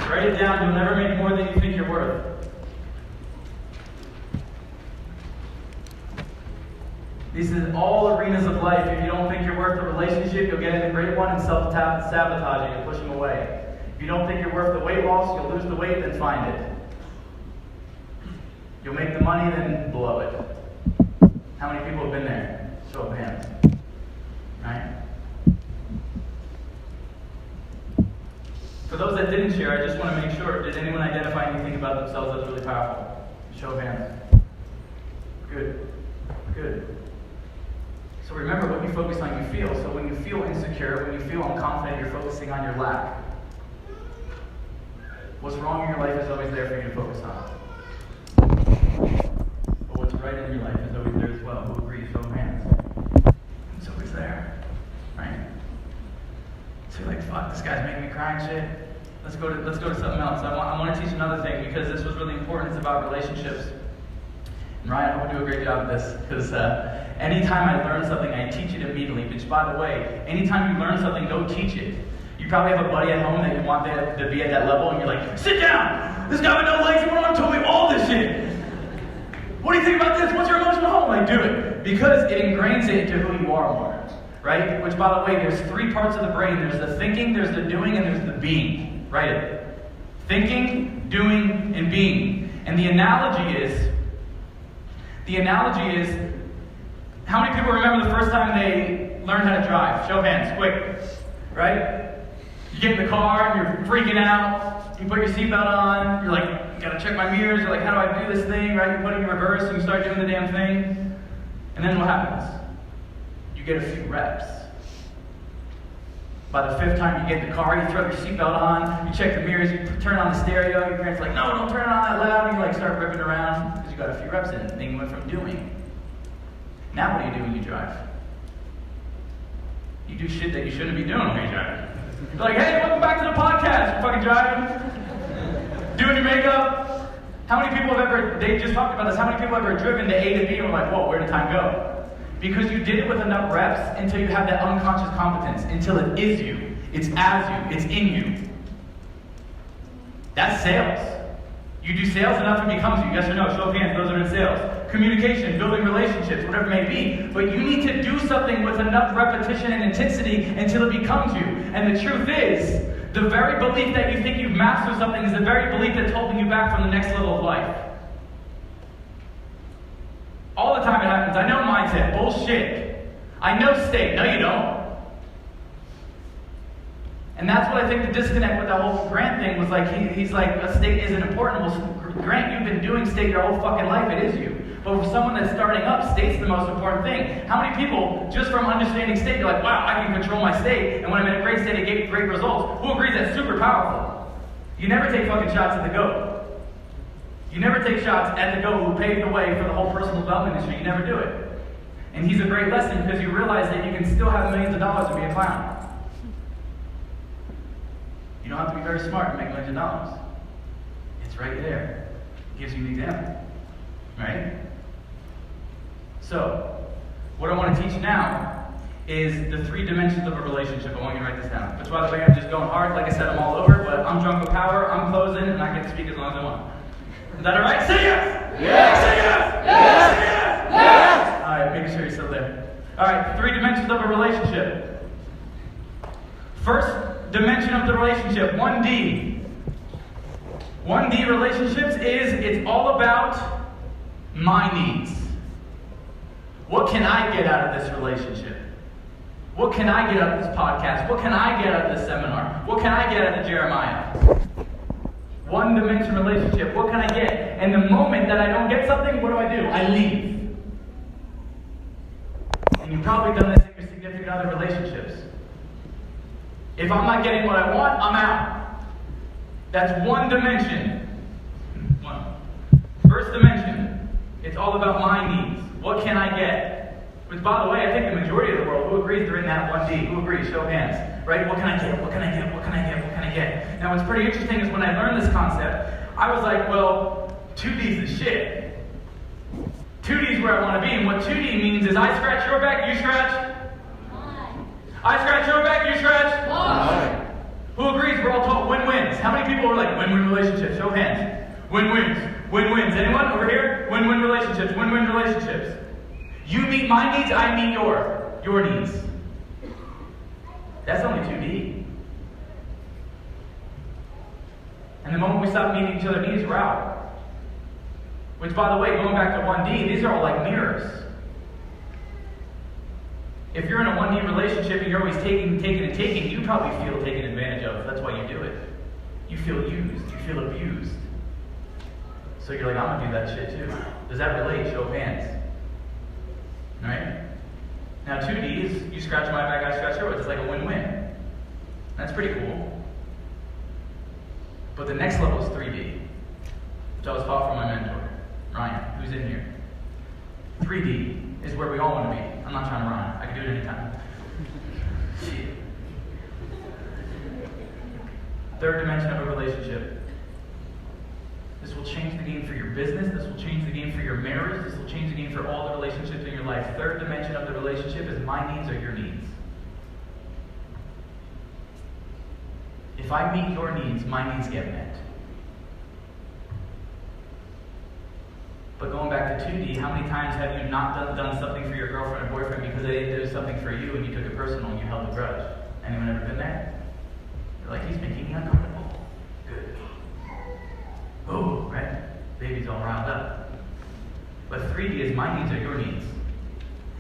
Write it down. You'll never make more than you think you're worth. This is all arenas of life. If you don't think you're worth the relationship, you'll get in a great one and self-sabotage it. You'll push them away. If you don't think you're worth the weight loss, you'll lose the weight, then find it. You'll make the money, then blow it. How many people have been there? Show of hands. Right? For those that didn't share, I just want to make sure, did anyone identify anything about themselves that's really powerful? Show of hands. Good. Good. So remember, what you focus on, you feel. So when you feel insecure, when you feel unconfident, you're focusing on your lack. What's wrong in your life is always there for you to focus on. But what's right in your life is always there as well. Who agrees? Show of hands. It's always there. Right? So you're like, fuck, this guy's making me cry and shit. Let's go to something else. I want to teach another thing because this was really important. It's about relationships. And Ryan, I hope you do a great job at this because anytime I learn something, I teach it immediately. Which, by the way, anytime you learn something, don't teach it. You probably have a buddy at home that you want to be at that level, and you're like, sit down! This guy with no legs, one of them told me all this shit! What do you think about this? What's your emotional home? Like, do it. Because it ingrains it into who you are more. Right? Which, by the way, there's 3 parts of the brain. There's the thinking, there's the doing, and there's the being. Write it. Thinking, doing, and being. And the analogy is, how many people remember the first time they learned how to drive? Show of hands, quick. Right? You get in the car, and you're freaking out. You put your seatbelt on. You're like, gotta check my mirrors. You're like, how do I do this thing? Right? You put it in reverse, and you start doing the damn thing. And then what happens? You get a few reps. By the 5th time you get in the car, you throw your seatbelt on. You check the mirrors. You turn on the stereo. Your parents are like, no, don't turn it on that loud. And you like start ripping around because you got a few reps in it. Then you went from doing. Now what do you do when you drive? You do shit that you shouldn't be doing when you're driving. You're like, hey, welcome back to the podcast. You're fucking driving, doing your makeup. How many people have ever, they just talked about this, how many people have ever driven to A to B and were like, whoa, where did time go? Because you did it with enough reps until you have that unconscious competence, until it is you, it's as you, it's in you. That's sales. You do sales enough, it becomes you. Yes or no? Show of hands, those are in sales. Communication, building relationships, whatever it may be. But you need to do something with enough repetition and intensity until it becomes you. And the truth is, the very belief that you think you've mastered something is the very belief that's holding you back from the next level of life. All the time it happens. I know mindset. Bullshit. I know state. No, you don't. And that's what I think the disconnect with that whole Grant thing was like. He's like, a state isn't important. Well, Grant, you've been doing state your whole fucking life. It is you. But for someone that's starting up, state's the most important thing. How many people, just from understanding state, you're like, wow, I can control my state, and when I'm in a great state, I get great results. Who agrees that's super powerful? You never take fucking shots at the GOAT. You never take shots at the GOAT who paved the way for the whole personal development industry. You never do it. And he's a great lesson because you realize that you can still have millions of dollars and be a clown. You don't have to be very smart to make millions of dollars. It's right there. It gives you an example. Right? So, what I want to teach now is the 3 dimensions of a relationship. I want you to write this down. Which, by the way, I'm just going hard. Like I said, I'm all over, but I'm drunk with power. I'm closing, and I get to speak as long as I want. Is that all right? Say yes! Yes! Say yes! Yes! Say yes! Yes! All right, making sure you're still there. All right, 3 dimensions of a relationship. First dimension of the relationship, 1D. 1D relationships it's all about my needs. What can I get out of this relationship? What can I get out of this podcast? What can I get out of this seminar? What can I get out of Jeremiah? One-dimension relationship. What can I get? And the moment that I don't get something, what do? I leave. And you've probably done this in your significant other relationships. If I'm not getting what I want, I'm out. That's one dimension. One. First dimension. It's all about my needs. What can I get? Which, by the way, I think the majority of the world, who agrees they're in that 1D? Who agrees? Show of hands. Right? What can I get? What can I get? What can I get? What can I get? Now, what's pretty interesting is when I learned this concept, I was like, well, 2D's the shit. 2D's where I want to be. And what 2D means is I scratch your back, you scratch. I scratch your back, you scratch. Who agrees we're all taught win-wins? How many people are like win-win relationships? Show of hands. Win-wins. Win-wins. Anyone over here? Win-win relationships. Win-win relationships. You meet my needs, I meet your needs. That's only 2D. And the moment we stop meeting each other's needs, we're out. Which, by the way, going back to 1D, these are all like mirrors. If you're in a 1D relationship and you're always taking, you probably feel taken advantage of. That's why you do it. You feel used. You feel abused. So you're like, I'm going to do that shit too. Does that relate? Show of hands. Right? Now 2D is you scratch my back, I scratch yours. It's like a win-win. That's pretty cool. But the next level is 3D, which I was taught from my mentor, Ryan, who's in here. 3D is where we all want to be. I'm not trying to rhyme. I can do it anytime. Shit. Third dimension of a relationship. This will change the game for your business. This will change the game for your marriage. This will change the game for all the relationships in your life. Third dimension of the relationship is my needs are your needs. If I meet your needs, my needs get met. But going back to 2D, how many times have you not done something for your girlfriend or boyfriend because they didn't do something for you and you took it personal and you held a grudge? Anyone ever been there? You're like, he's making me uncomfortable. Good. Oh, right? Baby's all riled up. But 3D is my needs are your needs.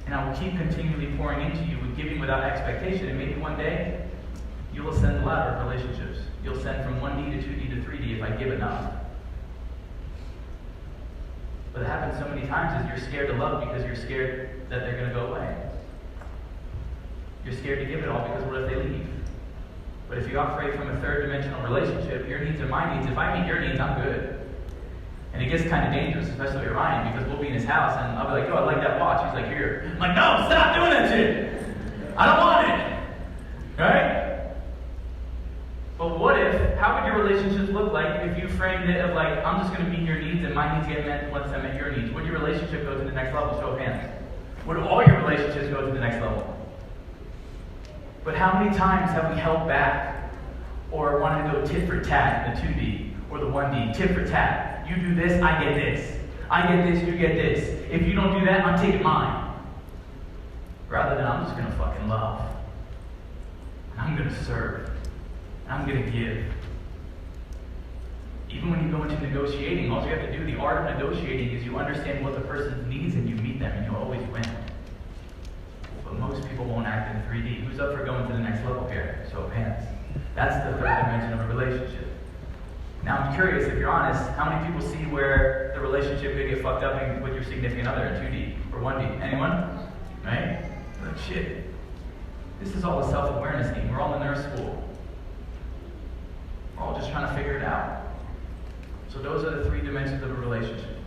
And I will keep continually pouring into you with giving without expectation. And maybe one day, you'll ascend the ladder of relationships. You'll ascend from 1D to 2D to 3D if I give enough. But it happens so many times is you're scared to love because you're scared that they're going to go away. You're scared to give it all because what if they leave? But if you operate from a third dimensional relationship, your needs are my needs. If I meet your needs, I'm good. And it gets kind of dangerous, especially with Ryan, because we'll be in his house and I'll be like, oh, I like that watch. He's like, here. I'm like, no, stop doing that shit. I don't want it. Right? But what if, how would your relationships look like if you framed it of like, I'm just going to meet your needs and my needs get met once I met your needs? Would your relationship go to the next level? Show of hands. Would all your relationships go to the next level? But how many times have we held back or wanted to go tit for tat in the 2D or the 1D? Tit for tat. You do this, I get this. I get this, you get this. If you don't do that, I'm taking mine. Rather than I'm just going to fucking love. And I'm going to serve. And I'm going to give. Even when you go into negotiating, all you have to do, the art of negotiating, is you understand what the person needs and you meet them and you always win. But most people won't act in 3D. Who's up for going to the next level here? Show of hands. That's the third dimension of a relationship. Now I'm curious, if you're honest, how many people see where the relationship could get fucked up with your significant other in 2D or 1D? Anyone? Right? Like, shit. This is all a self-awareness game. We're all in nurse school. We're all just trying to figure it out. So those are the three dimensions of a relationship.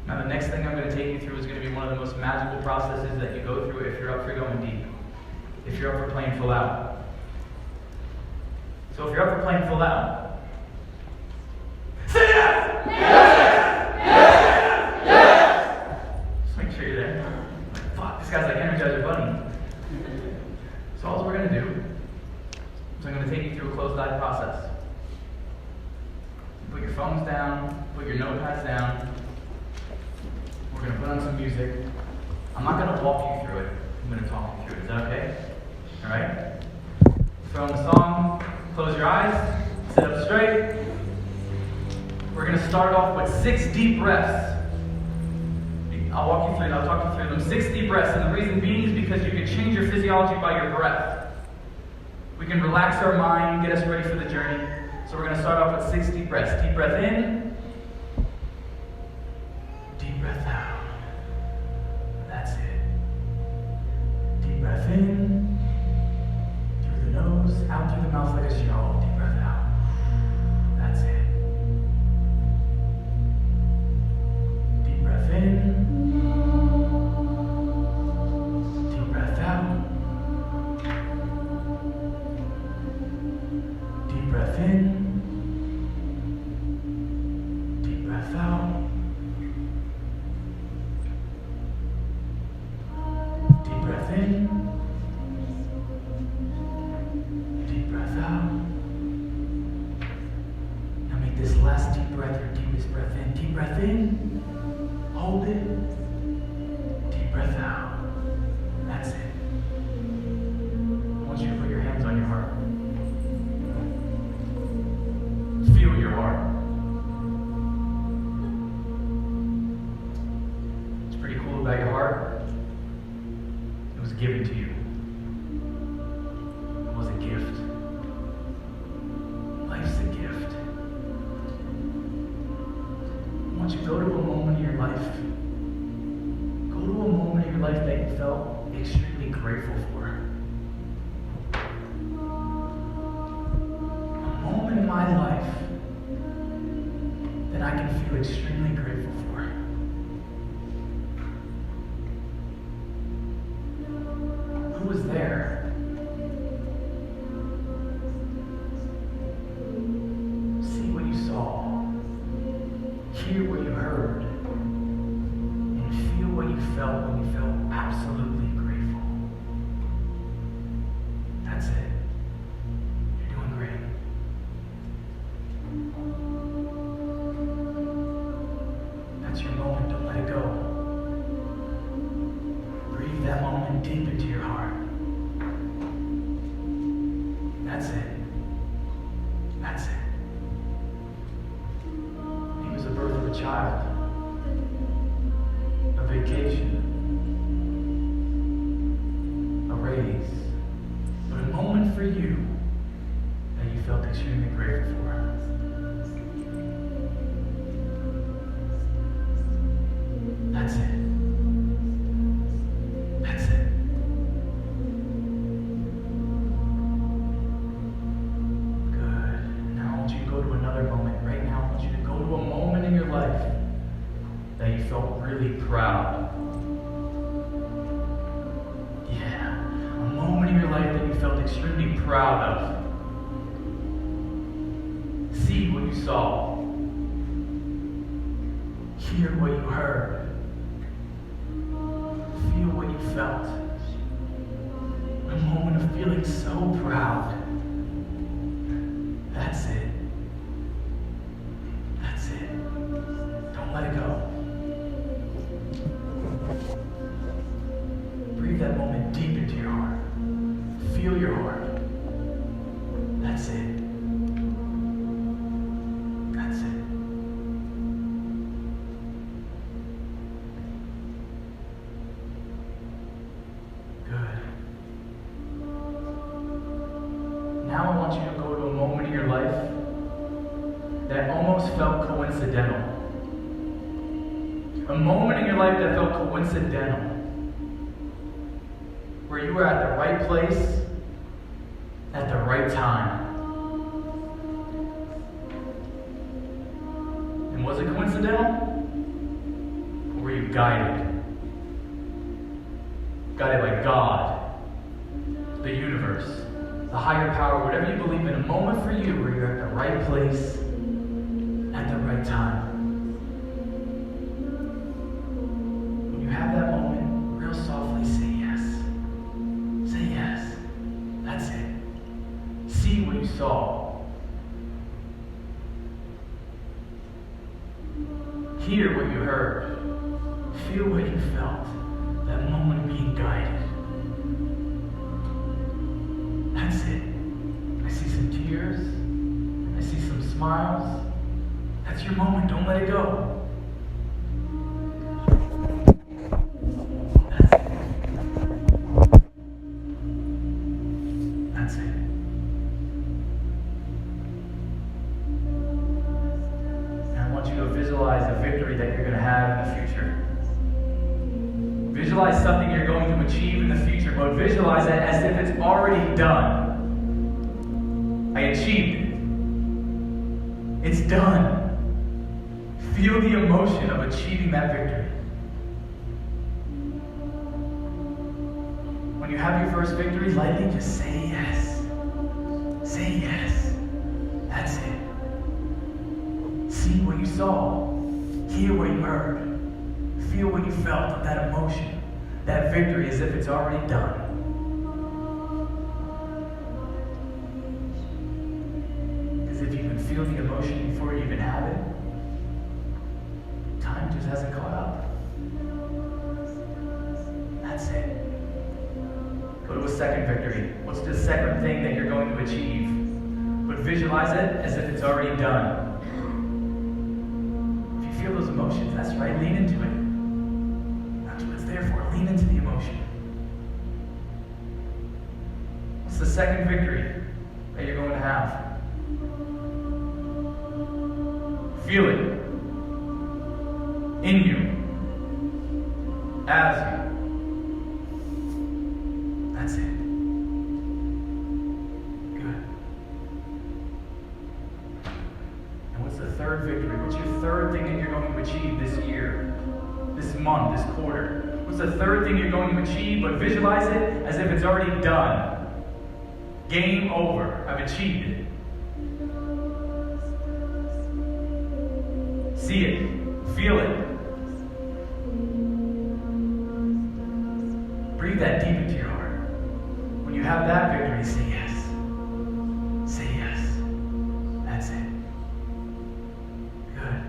Now the next thing I'm going to take you through is going to be one of the most magical processes that you go through if you're up for going deep. If you're up for playing full out. So if you're up for playing full out, say yes! Yes! Yes! Yes! Just make sure you're there. Fuck, this guy's like Energizer Bunny. So all we're going to do is I'm going to take you through a closed eye process. Put your phones down, put your notepads down. We're going to put on some music. I'm not going to walk you through it. I'm going to talk you through it. Is that okay? All right? Throw on the song. Close your eyes. Sit up straight. going to start off with 6 deep breaths. I'll walk you through it. I'll talk you through them. 6 deep breaths. And the reason being is because you can change your physiology by your breath. We can relax our mind, get us ready for the journey. So we're going to start off with 6 deep breaths. Deep breath in. Deep breath out. That's it. Deep breath in. Through the nose, out through the mouth like a straw. Deep breath out. That's it. Deep breath in. Deep breath out. Deep breath in. Deep breath out. Deep breath in. Deep breath out. Now make this last deep breath your deepest breath in. Deep breath in. Hold it. Deep breath out. That's it. I want you to put your hands on your heart. Feel your heart. What's pretty cool about your heart? It was given to you. It was a gift. Life's a gift. I want you to go to a moment in your life. Go to a moment in your life that you felt extremely grateful for. A moment in my life that I can feel extremely grateful for. Who was there? See what you saw. Hear what you heard. And feel what you felt when you felt absolutely grateful. That's it. You're doing great. That's your moment. Don't let it go. Breathe that moment deep into your heart. That's it. That's it. He was the birth of a child, a vacation, a raise, but a moment for you that you felt extremely grateful for. That's it. That's it. Good. Now I want you to go to another moment. Right now, I want you to go to a moment in your life that you felt really proud. Yeah. A moment in your life that you felt extremely proud of. See what you saw. Hear what you heard. Feel what you felt. A moment of feeling so proud. That's it. That's it. Don't let it go. Breathe that moment deep into your heart. Feel your heart. That's it. That's it. Good. Now I want you to go to a moment in your life that almost felt coincidental. A moment in your life that felt coincidental. Where you were at the right place at the right time. And was it coincidental? Or were you guided? Guided by God, the universe, the higher power, whatever you believe in, a moment for you where you're at the right place at the right time. When you have that moment, real softly say yes. Say yes. That's it. See what you saw. Hear what you heard. Feel what you felt. That moment of being guided. That's it. I see some tears. I see some smiles. That's That's your moment. Don't let it go. That's it. And I want you to visualize the victory that you're going to have in the future. Visualize something you're going to achieve in the future, but visualize it as if it's already done. I achieved it. It's done. Feel the emotion of achieving that victory. When you have your first victory, lightly just say yes. Say yes. That's it. See what you saw. Hear what you heard. Feel what you felt of that emotion, that victory, as if it's already done. Because if you can feel the emotion before you even have it, time just hasn't caught up. That's it. Go to a second victory. What's the second thing that you're going to achieve? But visualize it as if it's already done. If you feel those emotions, that's right, lean into it. That's what it's there for. Lean into the emotion. What's the second victory that you're going to have? Feel it in you, as you. That's it. Good. And what's the third victory? What's your third thing that you're going to achieve this year, this month, this quarter? What's the third thing you're going to achieve, but visualize it as if it's already done? Game over. I've achieved it. See it. Feel it. Breathe that deep into your heart. When you have that victory, say yes. Say yes. That's it. Good.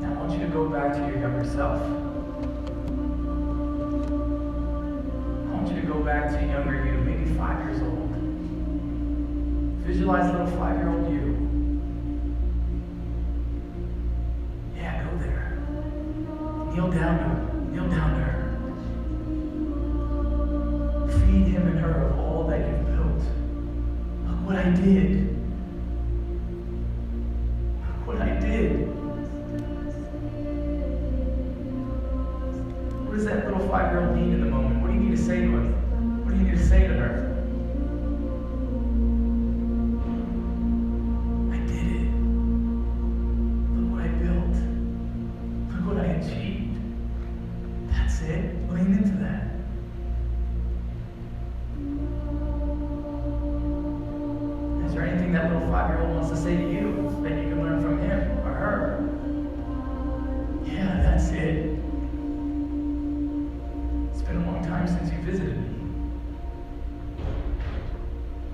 Now I want you to go back to your younger self. I want you to go back to younger you, maybe 5 years old. Visualize little 5-year-old you. Yeah, go there. Kneel down to him. Kneel down to her. Feed him and her of all that you've built. Look what I did. Look what I did. What does that little 5-year-old need in the moment? What do you need to say to him? What do you need to say to her? Lean into that. Is there anything that little 5-year-old wants to say to you that you can learn from him or her? Yeah, that's it. It's been a long time since you visited me.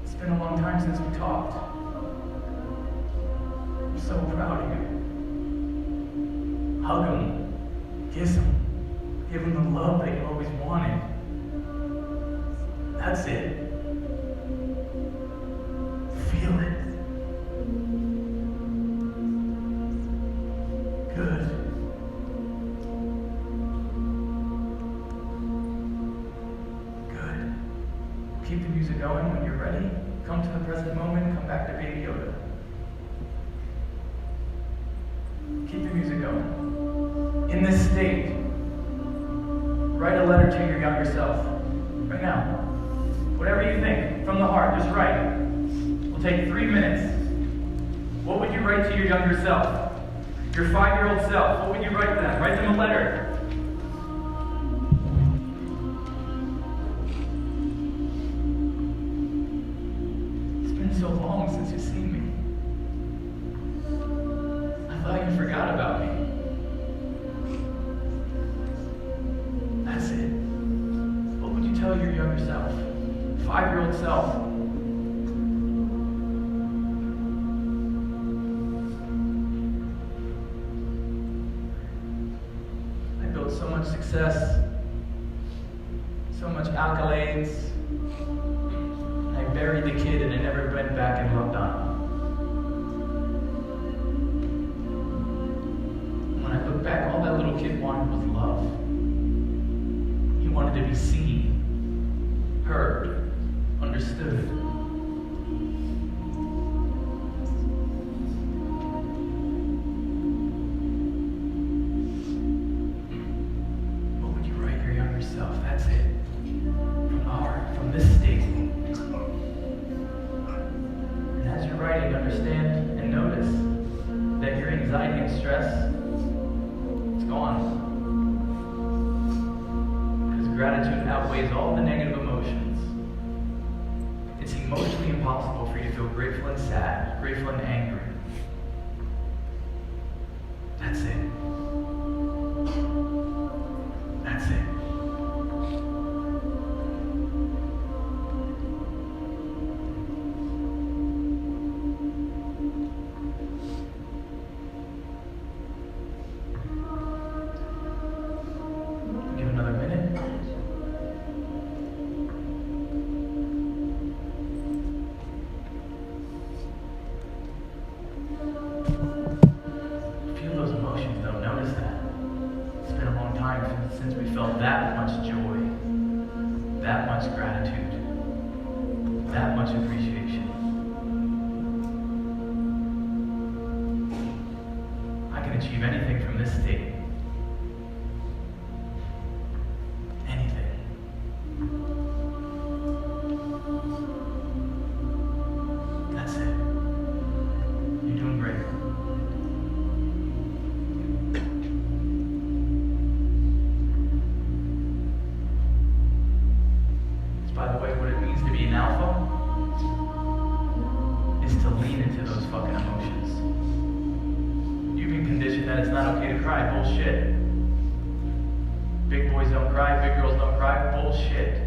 It's been a long time since we talked. I'm so proud of you. Hug him. Kiss him. Give him the love that you always wanted. That's it. Feel it. Good. Good. Keep the music going. When you're ready, come to the present moment, come back to Baby Yoda. Keep the music going. In this state, write a letter to your younger self. Right now. Whatever you think, from the heart, just write. We'll take 3 minutes. What would you write to your younger self? Your 5-year-old self. What would you write to them? Write them a letter. It's been so long since you've seen me. I thought you forgot about me. That's it. What would you tell your younger self? 5-year-old self? I built so much success, so much accolades. I buried the kid and I never went back and loved on him. When I look back, all that little kid wanted was love. He wanted to be seen, heard, understood. What would you write your younger self? That's it. From the heart, from this state. And as you're writing, understand and notice that your anxiety and stress, it's gone. Because gratitude outweighs all the negative emotions. It's emotionally impossible for you to feel grateful and sad, grateful and angry. That's it. That's it. Give another minute. Feel those emotions though, notice that. It's been a long time since we felt that much joy, that much gratitude, that much appreciation. I can achieve anything from this state. Anything. That's it. You're doing great. By the way, what it means to be an alpha is to lean into those fucking emotions. You've been conditioned that it's not okay to cry. Bullshit. Big boys don't cry, big girls don't cry. Bullshit.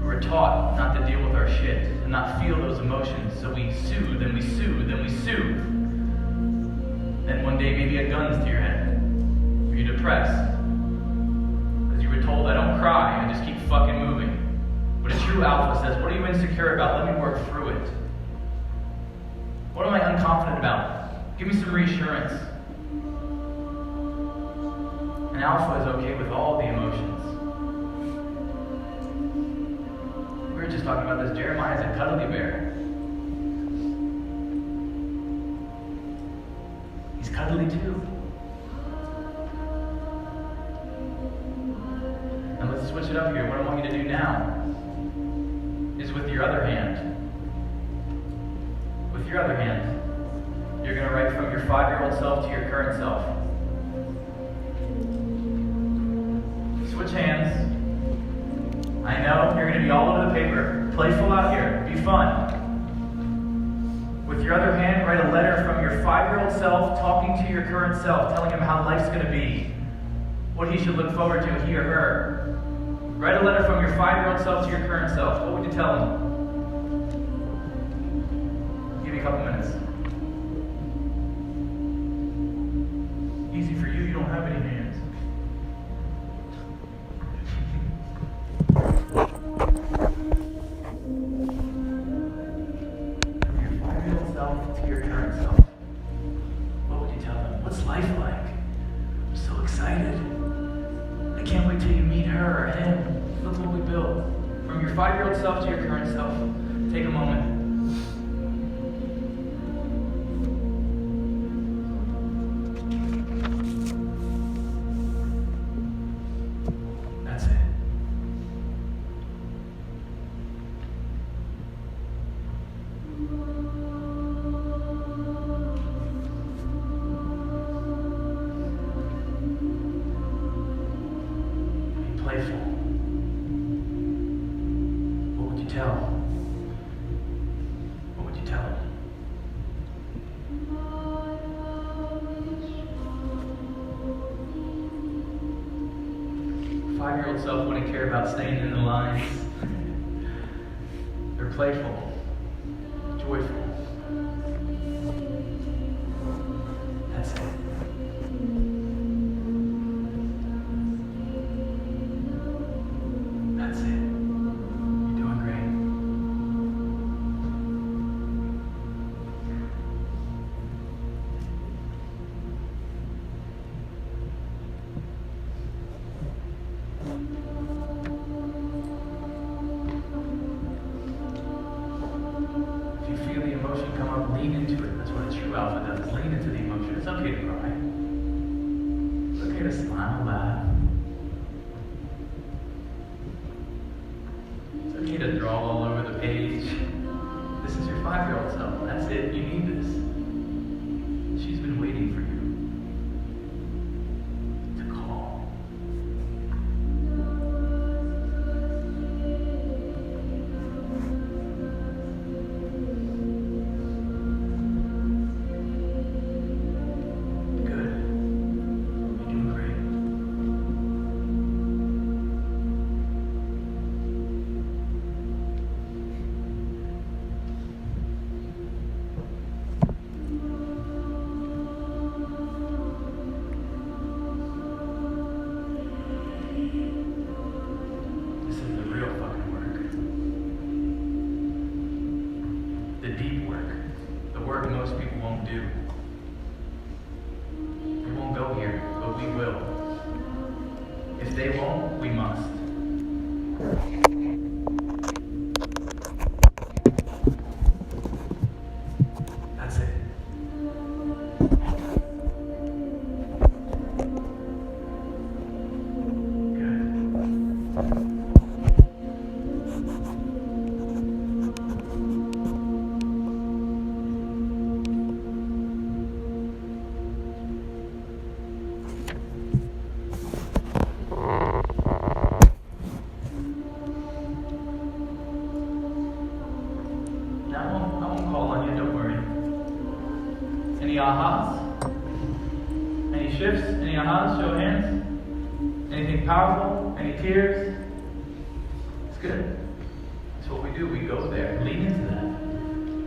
We were taught not to deal with our shit and not feel those emotions, so we soothe and we soothe and we soothe. Then one day maybe a gun's to your head. Or you're depressed. You were told, I don't cry, I just keep fucking moving. But a true alpha says, what are you insecure about? Let me work through it. What am I unconfident about? Give me some reassurance. An alpha is okay with all the emotions. We were just talking about this. Jeremiah's a cuddly bear. He's cuddly too. And let's switch it up here. What I want you to do now is with your other hand. With your other hand, you're going to write from your 5-year-old self to your current self. Switch hands. I know you're going to be all over the paper. Playful out here. Be fun. With your other hand, write a letter from your 5-year-old self talking to your current self, telling him how life's going to be, what he should look forward to, he or her. Write a letter from your 5-year-old self to your current self. What would you tell him? Give me a couple minutes. Easy for you, you don't have any hands. From your 5-year-old self to your current self. What would you tell them? What's life like? I'm so excited. I can't wait till you meet her or him. Look what we built. From your 5-year-old self to your current self. Take a moment. That's it. Be playful. What would you tell? What would you tell him? 5-year-old self wouldn't care about staying in the lines. They're playful, joyful. That's it. That's it. You're doing great. lean into it. That's what a true alpha does, is lean into the emotion. It's okay to cry. It's okay to smile, laugh. It's okay to draw all over the page. This is your 5-year-old self. That's it. You need this. She's been waiting for you to call. Good. You're doing great. This is the real fucking work. The deep work. The work most people won't do. We won't go here, but we will. If they won't, we must. That's it. Good. Now, I won't call on you, don't worry. Any ahas? Any shifts? Any ahas? Show of hands. Anything powerful? Any tears? It's good. That's what we do. We go there. Lean into that.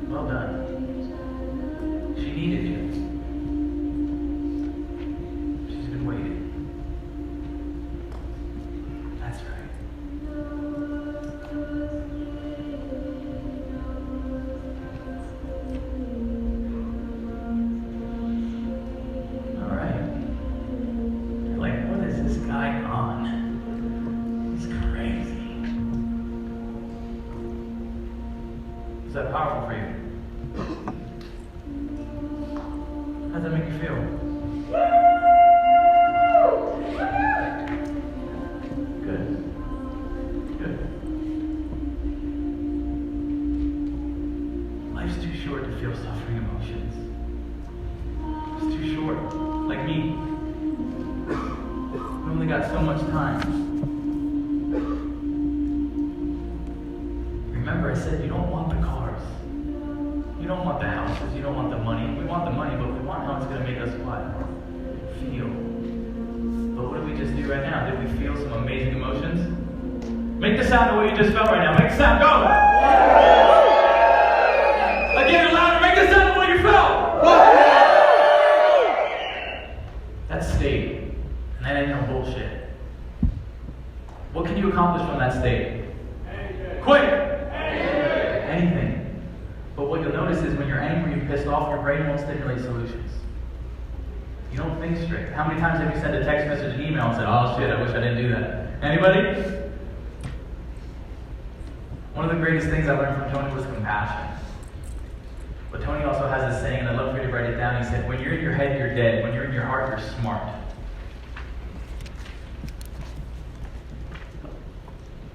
Well done. She needed you. She's been waiting. That's right. All right. You're like, what is this guy on? He's crazy. Is that powerful for you? How does that make you feel? Good. Good. Life's too short to feel suffering emotions. It's too short. Like me. We only got so much time. Remember, I said you don't want the cars. You don't want the houses. You don't want the money. We want the money, but we want how it's going to make us what? Feel. But what did we just do right now? Did we feel some amazing emotions? Make the sound of what you just felt right now. Make the sound. Go! Again, louder. Make the sound of what you felt. That's state. And that ain't no bullshit. What can you accomplish from that state? Quick! Anything. But what you'll notice is when you're angry and pissed off, your brain won't stimulate solutions. You don't think straight. How many times have you sent a text message, an email, and said, oh shit, I wish I didn't do that? Anybody? One of the greatest things I learned from Tony was compassion. But Tony also has this saying, and I'd love for you to write it down. He said, when you're in your head, you're dead. When you're in your heart, you're smart.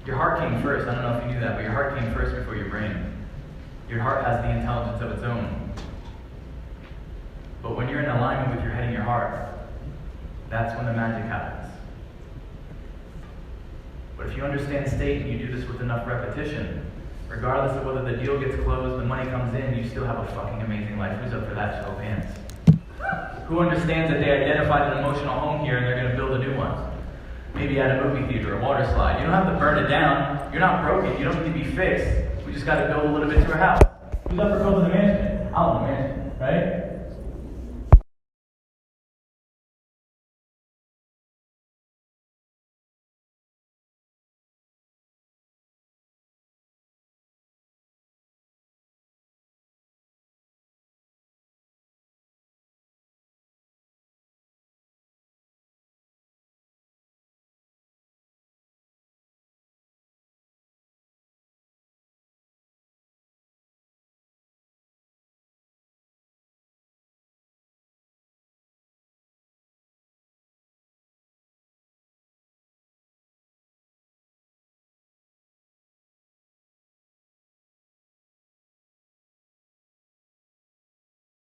Your heart came first. I don't know if you knew that, but your heart came first before your brain. Your heart has the intelligence of its own. But when you're in alignment with your head and your heart, that's when the magic happens. But if you understand state and you do this with enough repetition, regardless of whether the deal gets closed, the money comes in, you still have a fucking amazing life. Who's up for that? Show of hands. Who understands that they identified an emotional home here and they're going to build a new one? Maybe at a movie theater, a water slide. You don't have to burn it down. You're not broken. You don't need to be fixed. We just got to build a little bit to a house. Who's up for building a mansion? I want a mansion, right?